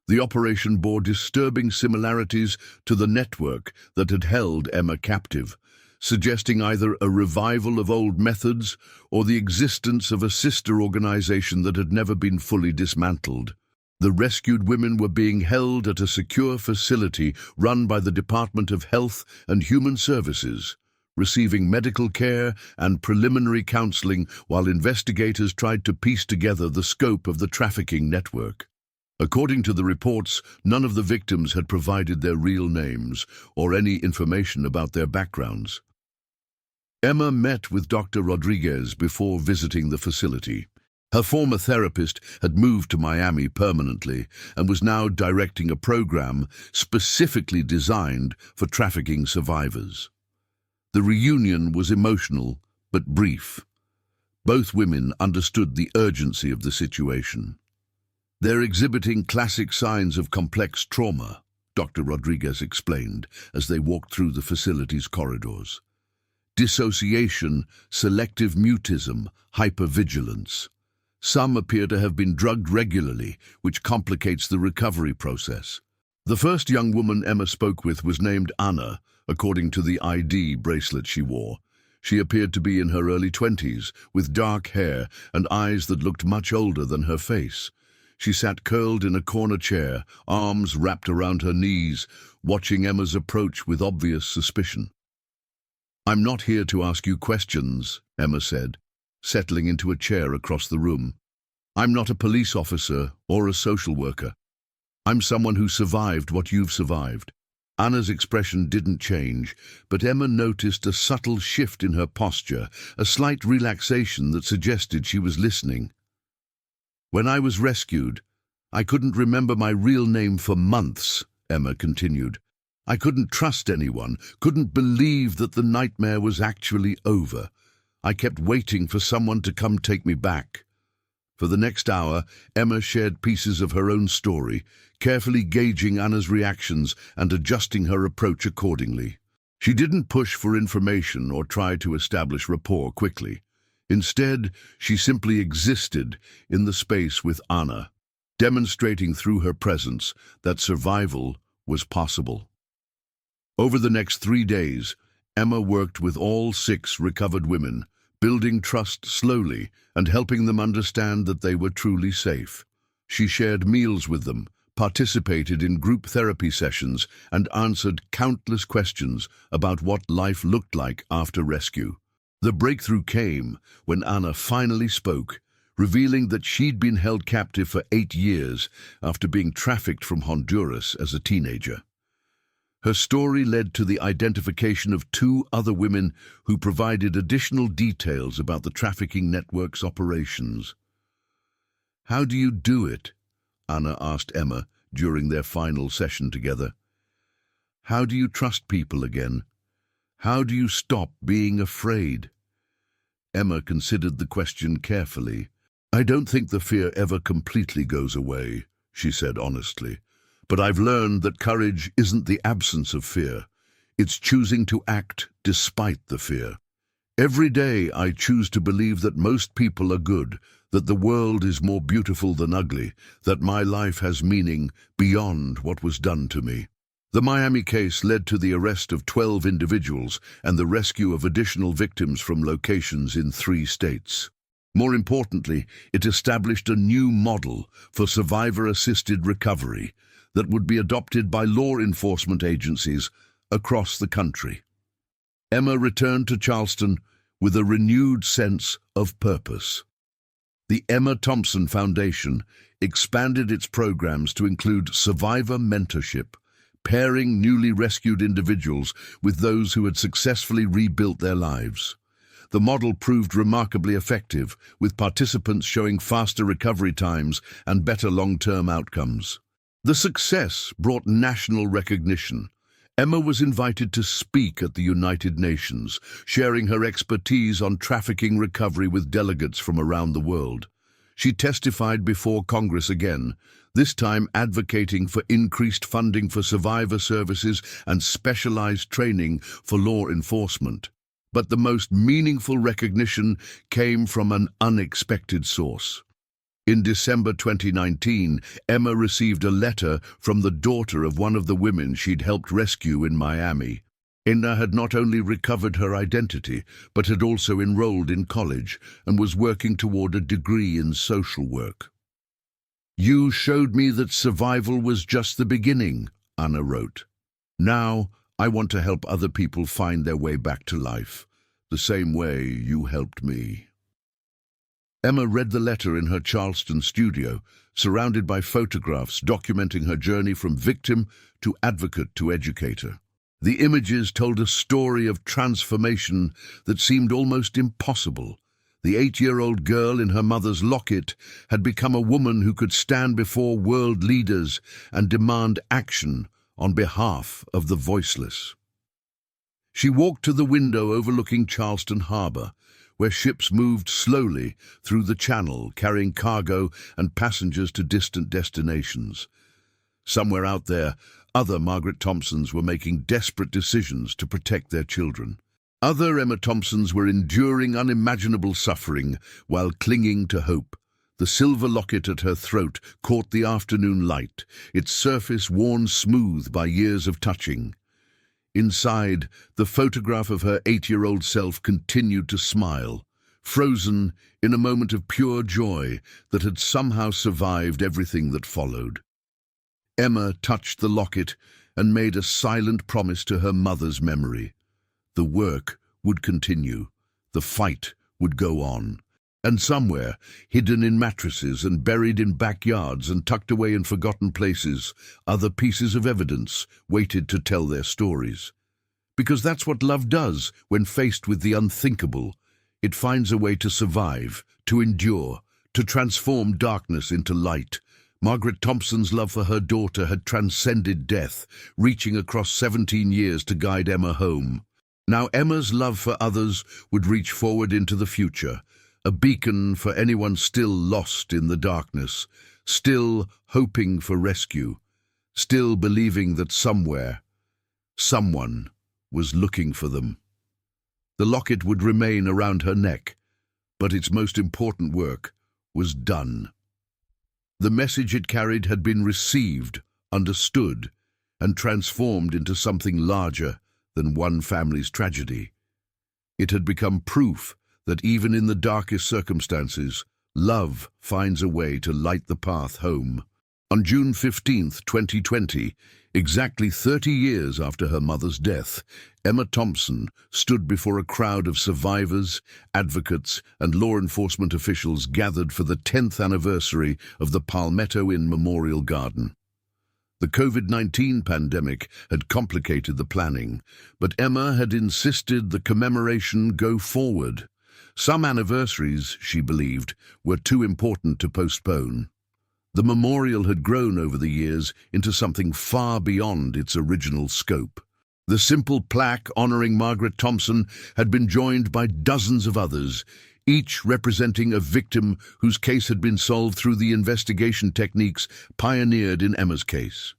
The operation bore disturbing similarities to the network that had held Emma captive, suggesting either a revival of old methods or the existence of a sister organization that had never been fully dismantled. The rescued women were being held at a secure facility run by the Department of Health and Human Services, receiving medical care and preliminary counseling while investigators tried to piece together the scope of the trafficking network. According to the reports, none of the victims had provided their real names or any information about their backgrounds. Emma met with Dr. Rodriguez before visiting the facility. Her former therapist had moved to Miami permanently and was now directing a program specifically designed for trafficking survivors. The reunion was emotional but brief. Both women understood the urgency of the situation. They're exhibiting classic signs of complex trauma, Dr. Rodriguez explained as they walked through the facility's corridors. Dissociation, selective mutism, hypervigilance. Some appear to have been drugged regularly, which complicates the recovery process. The first young woman Emma spoke with was named Anna, according to the ID bracelet she wore. She appeared to be in her early 20s, with dark hair and eyes that looked much older than her face. She sat curled in a corner chair, arms wrapped around her knees, watching Emma's approach with obvious suspicion. I'm not here to ask you questions, Emma said, settling into a chair across the room. I'm not a police officer or a social worker. I'm someone who survived what you've survived. Anna's expression didn't change, but Emma noticed a subtle shift in her posture, a slight relaxation that suggested she was listening. "When I was rescued, I couldn't remember my real name for months," Emma continued. "I couldn't trust anyone, couldn't believe that the nightmare was actually over. I kept waiting for someone to come take me back." For the next hour, Emma shared pieces of her own story, carefully gauging Anna's reactions and adjusting her approach accordingly. She didn't push for information or try to establish rapport quickly. Instead, she simply existed in the space with Anna, demonstrating through her presence that survival was possible. Over the next 3 days, Emma worked with all 6 recovered women, building trust slowly and helping them understand that they were truly safe. She shared meals with them, participated in group therapy sessions, and answered countless questions about what life looked like after rescue. The breakthrough came when Anna finally spoke, revealing that she'd been held captive for 8 years after being trafficked from Honduras as a teenager. Her story led to the identification of 2 other women who provided additional details about the trafficking network's operations. "How do you do it?" Anna asked Emma during their final session together. "How do you trust people again? How do you stop being afraid?" Emma considered the question carefully. "I don't think the fear ever completely goes away," she said honestly. "But I've learned that courage isn't the absence of fear. It's choosing to act despite the fear. Every day I choose to believe that most people are good, that the world is more beautiful than ugly, that my life has meaning beyond what was done to me." The Miami case led to the arrest of 12 individuals and the rescue of additional victims from locations in 3 states. More importantly, it established a new model for survivor-assisted recovery that would be adopted by law enforcement agencies across the country. Emma returned to Charleston with a renewed sense of purpose. The Emma Thompson Foundation expanded its programs to include survivor mentorship, pairing newly rescued individuals with those who had successfully rebuilt their lives. The model proved remarkably effective, with participants showing faster recovery times and better long-term outcomes. The success brought national recognition. Emma was invited to speak at the United Nations, sharing her expertise on trafficking recovery with delegates from around the world. She testified before Congress again, this time advocating for increased funding for survivor services and specialized training for law enforcement. But the most meaningful recognition came from an unexpected source. In December 2019, Emma received a letter from the daughter of one of the women she'd helped rescue in Miami. Emma had not only recovered her identity, but had also enrolled in college and was working toward a degree in social work. "You showed me that survival was just the beginning," Anna wrote. "Now I want to help other people find their way back to life, the same way you helped me." Emma read the letter in her Charleston studio, surrounded by photographs documenting her journey from victim to advocate to educator. The images told a story of transformation that seemed almost impossible. The 8-year-old girl in her mother's locket had become a woman who could stand before world leaders and demand action on behalf of the voiceless. She walked to the window overlooking Charleston Harbor, where ships moved slowly through the channel, carrying cargo and passengers to distant destinations. Somewhere out there, other Margaret Thompsons were making desperate decisions to protect their children. Other Emma Thompsons were enduring unimaginable suffering while clinging to hope. The silver locket at her throat caught the afternoon light, its surface worn smooth by years of touching. Inside, the photograph of her 8-year-old self continued to smile, frozen in a moment of pure joy that had somehow survived everything that followed. Emma touched the locket and made a silent promise to her mother's memory. The work would continue. The fight would go on. And somewhere, hidden in mattresses and buried in backyards and tucked away in forgotten places, other pieces of evidence waited to tell their stories. Because that's what love does when faced with the unthinkable. It finds a way to survive, to endure, to transform darkness into light. Margaret Thompson's love for her daughter had transcended death, reaching across 17 years to guide Emma home. Now Emma's love for others would reach forward into the future, a beacon for anyone still lost in the darkness, still hoping for rescue, still believing that somewhere, someone was looking for them. The locket would remain around her neck, but its most important work was done. The message it carried had been received, understood, and transformed into something larger than one family's tragedy. It had become proof that even in the darkest circumstances, love finds a way to light the path home. On June 15, 2020, exactly 30 years after her mother's death, Emma Thompson stood before a crowd of survivors, advocates, and law enforcement officials gathered for the 10th anniversary of the Palmetto Inn Memorial Garden. The COVID-19 pandemic had complicated the planning, but Emma had insisted the commemoration go forward. Some anniversaries, she believed, were too important to postpone. The memorial had grown over the years into something far beyond its original scope. The simple plaque honoring Margaret Thompson had been joined by dozens of others, each representing a victim whose case had been solved through the investigation techniques pioneered in Emma's case.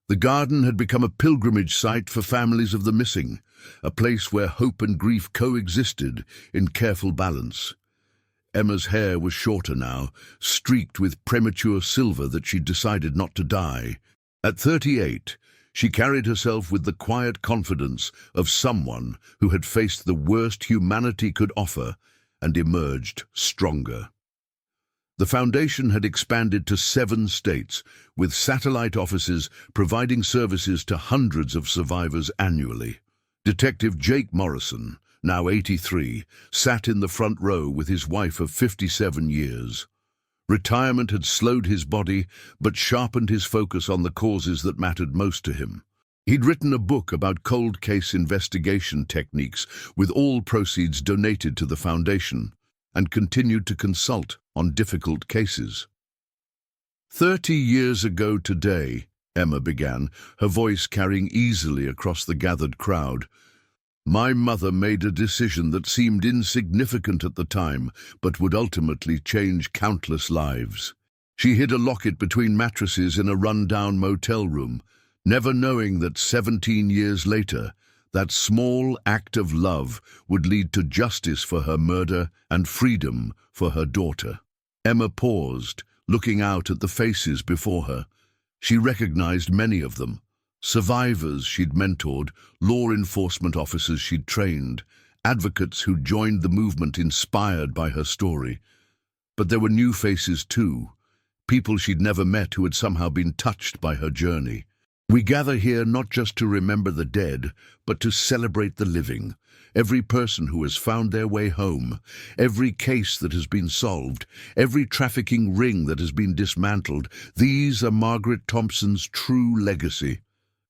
The garden had become a pilgrimage site for families of the missing, a place where hope and grief coexisted in careful balance. Emma's hair was shorter now, streaked with premature silver that she'd decided not to dye. At 38, she carried herself with the quiet confidence of someone who had faced the worst humanity could offer and emerged stronger. The foundation had expanded to 7 states, with satellite offices providing services to hundreds of survivors annually. Detective Jake Morrison, now 83, sat in the front row with his wife of 57 years. Retirement had slowed his body, but sharpened his focus on the causes that mattered most to him. He'd written a book about cold case investigation techniques, with all proceeds donated to the foundation, and continued to consult on difficult cases. 30 years ago today, Emma began, her voice carrying easily across the gathered crowd, my mother made a decision that seemed insignificant at the time, but would ultimately change countless lives. She hid a locket between mattresses in a run-down motel room, never knowing that 17 years later, that small act of love would lead to justice for her murder and freedom for her daughter. Emma paused, looking out at the faces before her. She recognized many of them. Survivors she'd mentored, law enforcement officers she'd trained, advocates who'd joined the movement inspired by her story. But there were new faces too, people she'd never met who had somehow been touched by her journey. We gather here not just to remember the dead, but to celebrate the living. Every person who has found their way home, every case that has been solved, every trafficking ring that has been dismantled, these are Margaret Thompson's true legacy.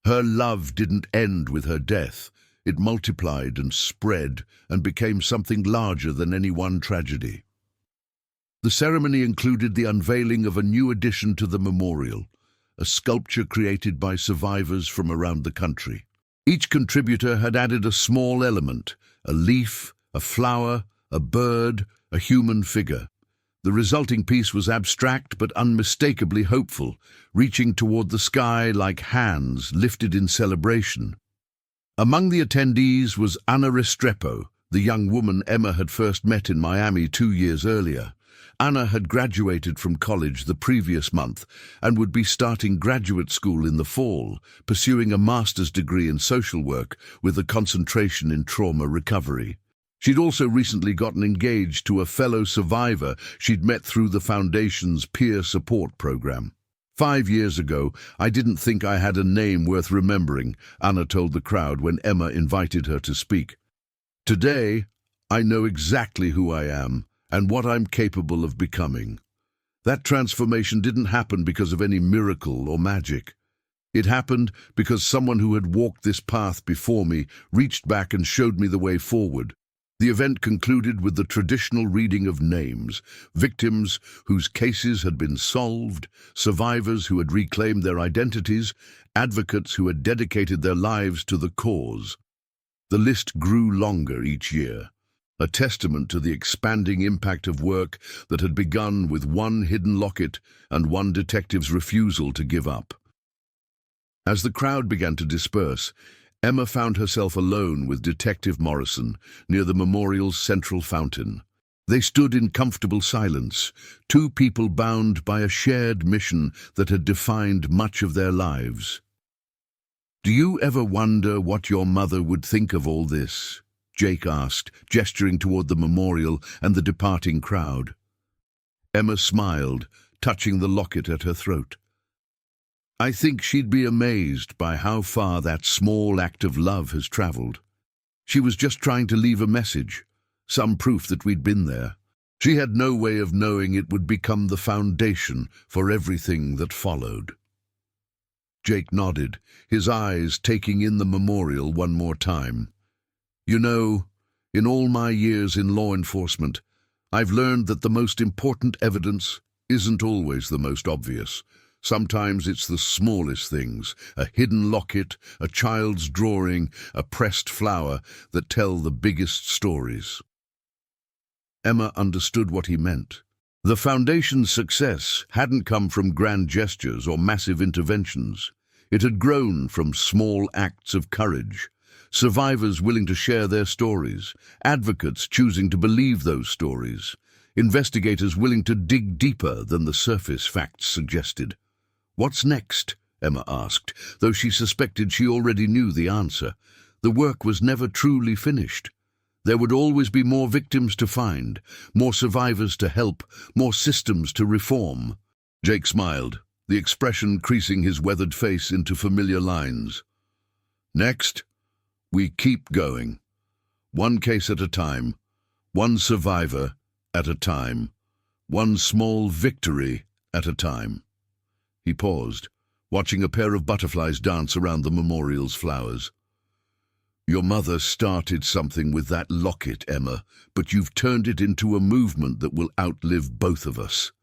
Her love didn't end with her death. It multiplied and spread and became something larger than any one tragedy. The ceremony included the unveiling of a new addition to the memorial, a sculpture created by survivors from around the country. Each contributor had added a small element, a leaf, a flower, a bird, a human figure. The resulting piece was abstract but unmistakably hopeful, reaching toward the sky like hands lifted in celebration. Among the attendees was Anna Restrepo, the young woman Emma had first met in Miami 2 years earlier. Anna had graduated from college the previous month and would be starting graduate school in the fall, pursuing a master's degree in social work with a concentration in trauma recovery. She'd also recently gotten engaged to a fellow survivor she'd met through the Foundation's peer support program. 5 years ago, I didn't think I had a name worth remembering, Anna told the crowd when Emma invited her to speak. Today, I know exactly who I am and what I'm capable of becoming. That transformation didn't happen because of any miracle or magic. It happened because someone who had walked this path before me reached back and showed me the way forward. The event concluded with the traditional reading of names, victims whose cases had been solved, survivors who had reclaimed their identities, advocates who had dedicated their lives to the cause. The list grew longer each year, a testament to the expanding impact of work that had begun with one hidden locket and one detective's refusal to give up. As the crowd began to disperse, Emma found herself alone with Detective Morrison near the memorial's central fountain. They stood in comfortable silence, two people bound by a shared mission that had defined much of their lives. "Do you ever wonder what your mother would think of all this?" Jake asked, gesturing toward the memorial and the departing crowd. Emma smiled, touching the locket at her throat. "I think she'd be amazed by how far that small act of love has traveled. She was just trying to leave a message, some proof that we'd been there. She had no way of knowing it would become the foundation for everything that followed." Jake nodded, his eyes taking in the memorial one more time. "You know, in all my years in law enforcement, I've learned that the most important evidence isn't always the most obvious. Sometimes it's the smallest things, a hidden locket, a child's drawing, a pressed flower, that tell the biggest stories." Emma understood what he meant. The foundation's success hadn't come from grand gestures or massive interventions. It had grown from small acts of courage, survivors willing to share their stories, advocates choosing to believe those stories, investigators willing to dig deeper than the surface facts suggested. "What's next?" Emma asked, though she suspected she already knew the answer. The work was never truly finished. There would always be more victims to find, more survivors to help, more systems to reform. Jake smiled, the expression creasing his weathered face into familiar lines. "Next, we keep going. One case at a time, one survivor at a time, one small victory at a time." He paused, watching a pair of butterflies dance around the memorial's flowers. "Your mother started something with that locket, Emma, but you've turned it into a movement that will outlive both of us."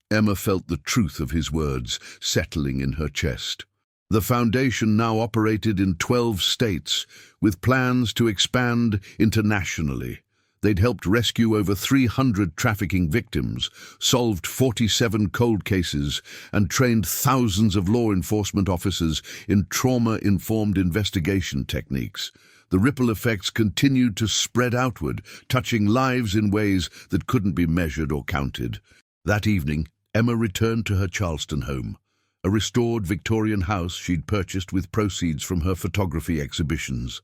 Emma felt the truth of his words settling in her chest. The foundation now operated in 12 states, with plans to expand internationally. They'd helped rescue over 300 trafficking victims, solved 47 cold cases, and trained thousands of law enforcement officers in trauma-informed investigation techniques. The ripple effects continued to spread outward, touching lives in ways that couldn't be measured or counted. That evening, Emma returned to her Charleston home, a restored Victorian house she'd purchased with proceeds from her photography exhibitions.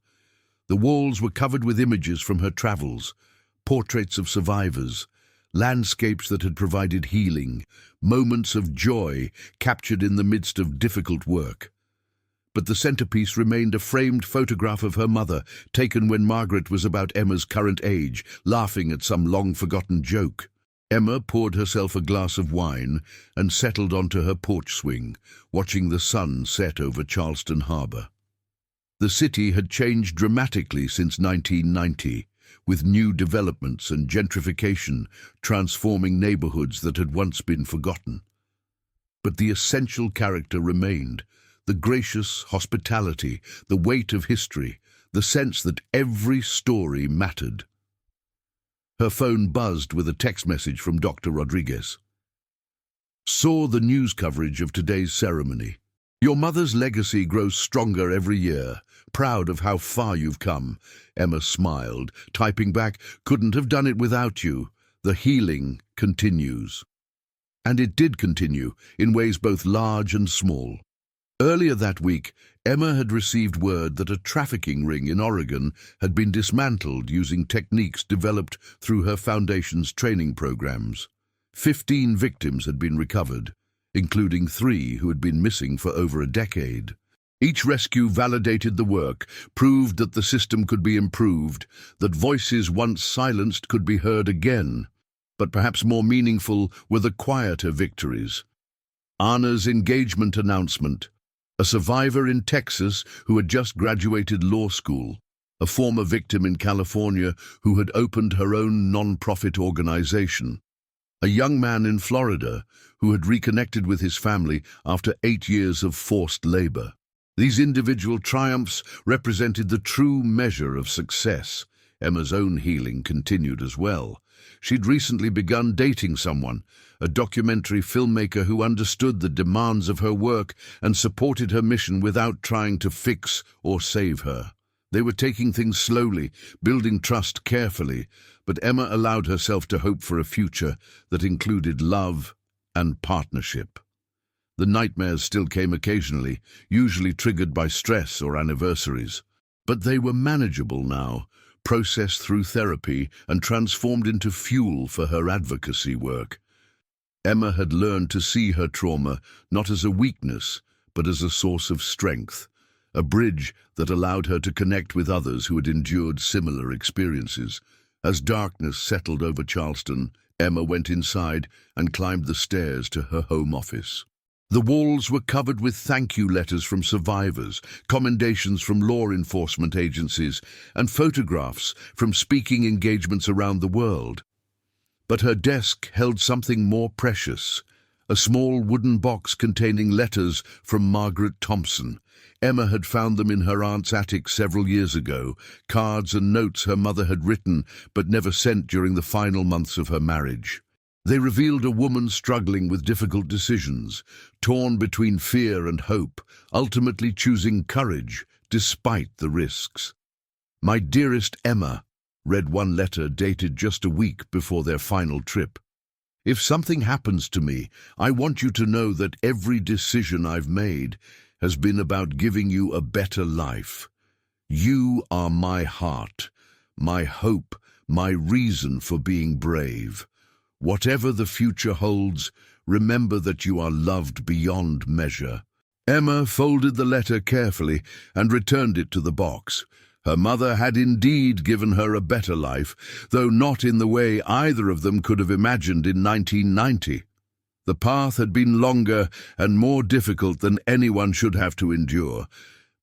The walls were covered with images from her travels, portraits of survivors, landscapes that had provided healing, moments of joy captured in the midst of difficult work. But the centerpiece remained a framed photograph of her mother, taken when Margaret was about Emma's current age, laughing at some long-forgotten joke. Emma poured herself a glass of wine and settled onto her porch swing, watching the sun set over Charleston Harbor. The city had changed dramatically since 1990, with new developments and gentrification transforming neighborhoods that had once been forgotten. But the essential character remained, the gracious hospitality, the weight of history, the sense that every story mattered. Her phone buzzed with a text message from Dr. Rodriguez. "Saw the news coverage of today's ceremony. Your mother's legacy grows stronger every year. Proud of how far you've come." Emma smiled, typing back, "Couldn't have done it without you. The healing continues." And it did continue, in ways both large and small. Earlier that week, Emma had received word that a trafficking ring in Oregon had been dismantled using techniques developed through her foundation's training programs. 15 victims had been recovered, including 3 who had been missing for over a decade. Each rescue validated the work, proved that the system could be improved, that voices once silenced could be heard again. but perhaps more meaningful were the quieter victories. Anna's engagement announcement, a survivor in Texas who had just graduated law school, a former victim in California who had opened her own non-profit organization, a young man in Florida who had reconnected with his family after 8 years of forced labor. These individual triumphs represented the true measure of success. Emma's own healing continued as well. She'd recently begun dating someone, a documentary filmmaker who understood the demands of her work and supported her mission without trying to fix or save her. They were taking things slowly, building trust carefully, but Emma allowed herself to hope for a future that included love and partnership. The nightmares still came occasionally, usually triggered by stress or anniversaries. But they were manageable now, processed through therapy and transformed into fuel for her advocacy work. Emma had learned to see her trauma not as a weakness, but as a source of strength, a bridge that allowed her to connect with others who had endured similar experiences. As darkness settled over Charleston, Emma went inside and climbed the stairs to her home office. The walls were covered with thank you letters from survivors, commendations from law enforcement agencies, and photographs from speaking engagements around the world. But her desk held something more precious, a small wooden box containing letters from Margaret Thompson. Emma had found them in her aunt's attic several years ago, cards and notes her mother had written but never sent during the final months of her marriage. They revealed a woman struggling with difficult decisions, torn between fear and hope, ultimately choosing courage despite the risks. "My dearest Emma," read one letter dated just a week before their final trip. "If something happens to me, I want you to know that every decision I've made has been about giving you a better life. You are my heart, my hope, my reason for being brave. Whatever the future holds, remember that you are loved beyond measure." Emma folded the letter carefully and returned it to the box. Her mother had indeed given her a better life, though not in the way either of them could have imagined in 1990. The path had been longer and more difficult than anyone should have to endure,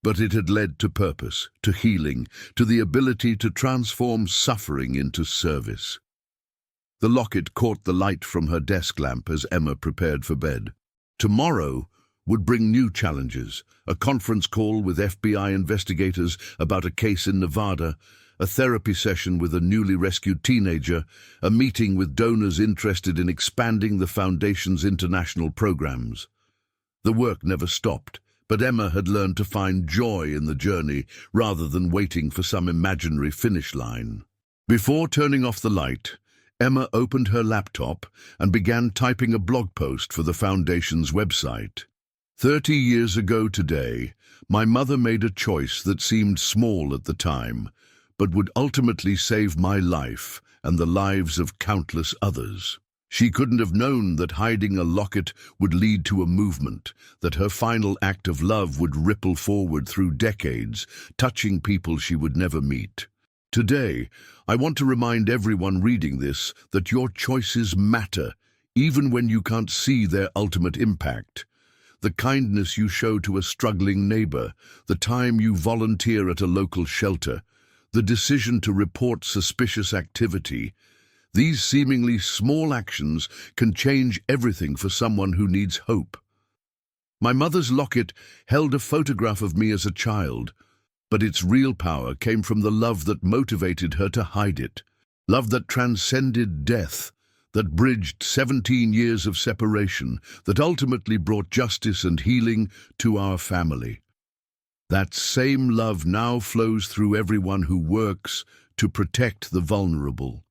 but it had led to purpose, to healing, to the ability to transform suffering into service. The locket caught the light from her desk lamp as Emma prepared for bed. Tomorrow would bring new challenges, a conference call with FBI investigators about a case in Nevada, a therapy session with a newly rescued teenager, a meeting with donors interested in expanding the Foundation's international programs. The work never stopped, but Emma had learned to find joy in the journey rather than waiting for some imaginary finish line. Before turning off the light, Emma opened her laptop and began typing a blog post for the Foundation's website. 30 years ago today, my mother made a choice that seemed small at the time, but would ultimately save my life and the lives of countless others. She couldn't have known that hiding a locket would lead to a movement, that her final act of love would ripple forward through decades, touching people she would never meet. Today, I want to remind everyone reading this that your choices matter, even when you can't see their ultimate impact. The kindness you show to a struggling neighbor, the time you volunteer at a local shelter, the decision to report suspicious activity, these seemingly small actions can change everything for someone who needs hope. My mother's locket held a photograph of me as a child, but its real power came from the love that motivated her to hide it, love that transcended death, that bridged 17 years of separation, that ultimately brought justice and healing to our family. That same love now flows through everyone who works to protect the vulnerable,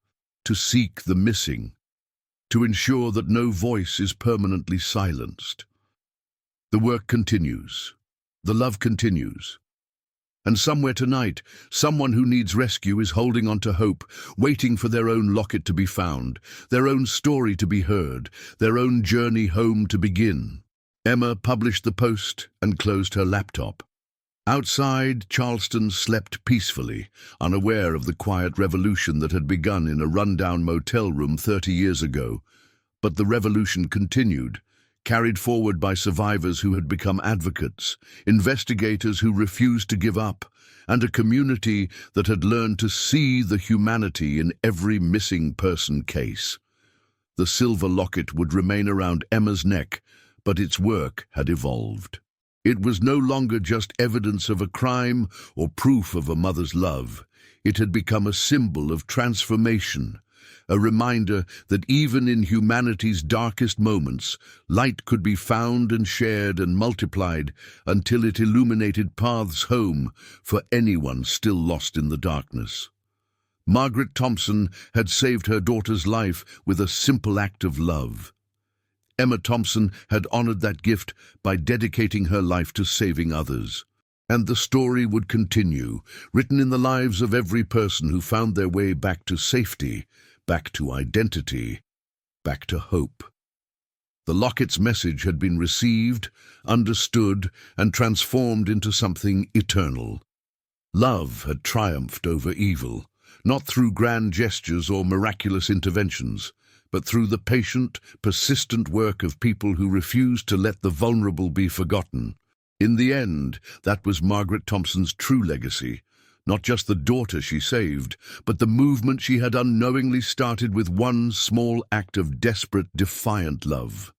to seek the missing, to ensure that no voice is permanently silenced. The work continues. The love continues. And somewhere tonight, someone who needs rescue is holding on to hope, waiting for their own locket to be found, their own story to be heard, their own journey home to begin. Emma published the post and closed her laptop. Outside, Charleston slept peacefully, unaware of the quiet revolution that had begun in a rundown motel room 30 years ago. But the revolution continued, carried forward by survivors who had become advocates, investigators who refused to give up, and a community that had learned to see the humanity in every missing person case. The silver locket would remain around Emma's neck, but its work had evolved. It was no longer just evidence of a crime or proof of a mother's love. It had become a symbol of transformation, a reminder that even in humanity's darkest moments, light could be found and shared and multiplied until it illuminated paths home for anyone still lost in the darkness. Margaret Thompson had saved her daughter's life with a simple act of love. Emma Thompson had honored that gift by dedicating her life to saving others. And the story would continue, written in the lives of every person who found their way back to safety, back to identity, back to hope. The locket's message had been received, understood, and transformed into something eternal. Love had triumphed over evil, not through grand gestures or miraculous interventions, but through the patient, persistent work of people who refused to let the vulnerable be forgotten. In the end, that was Margaret Thompson's true legacy. Not just the daughter she saved, but the movement she had unknowingly started with one small act of desperate, defiant love.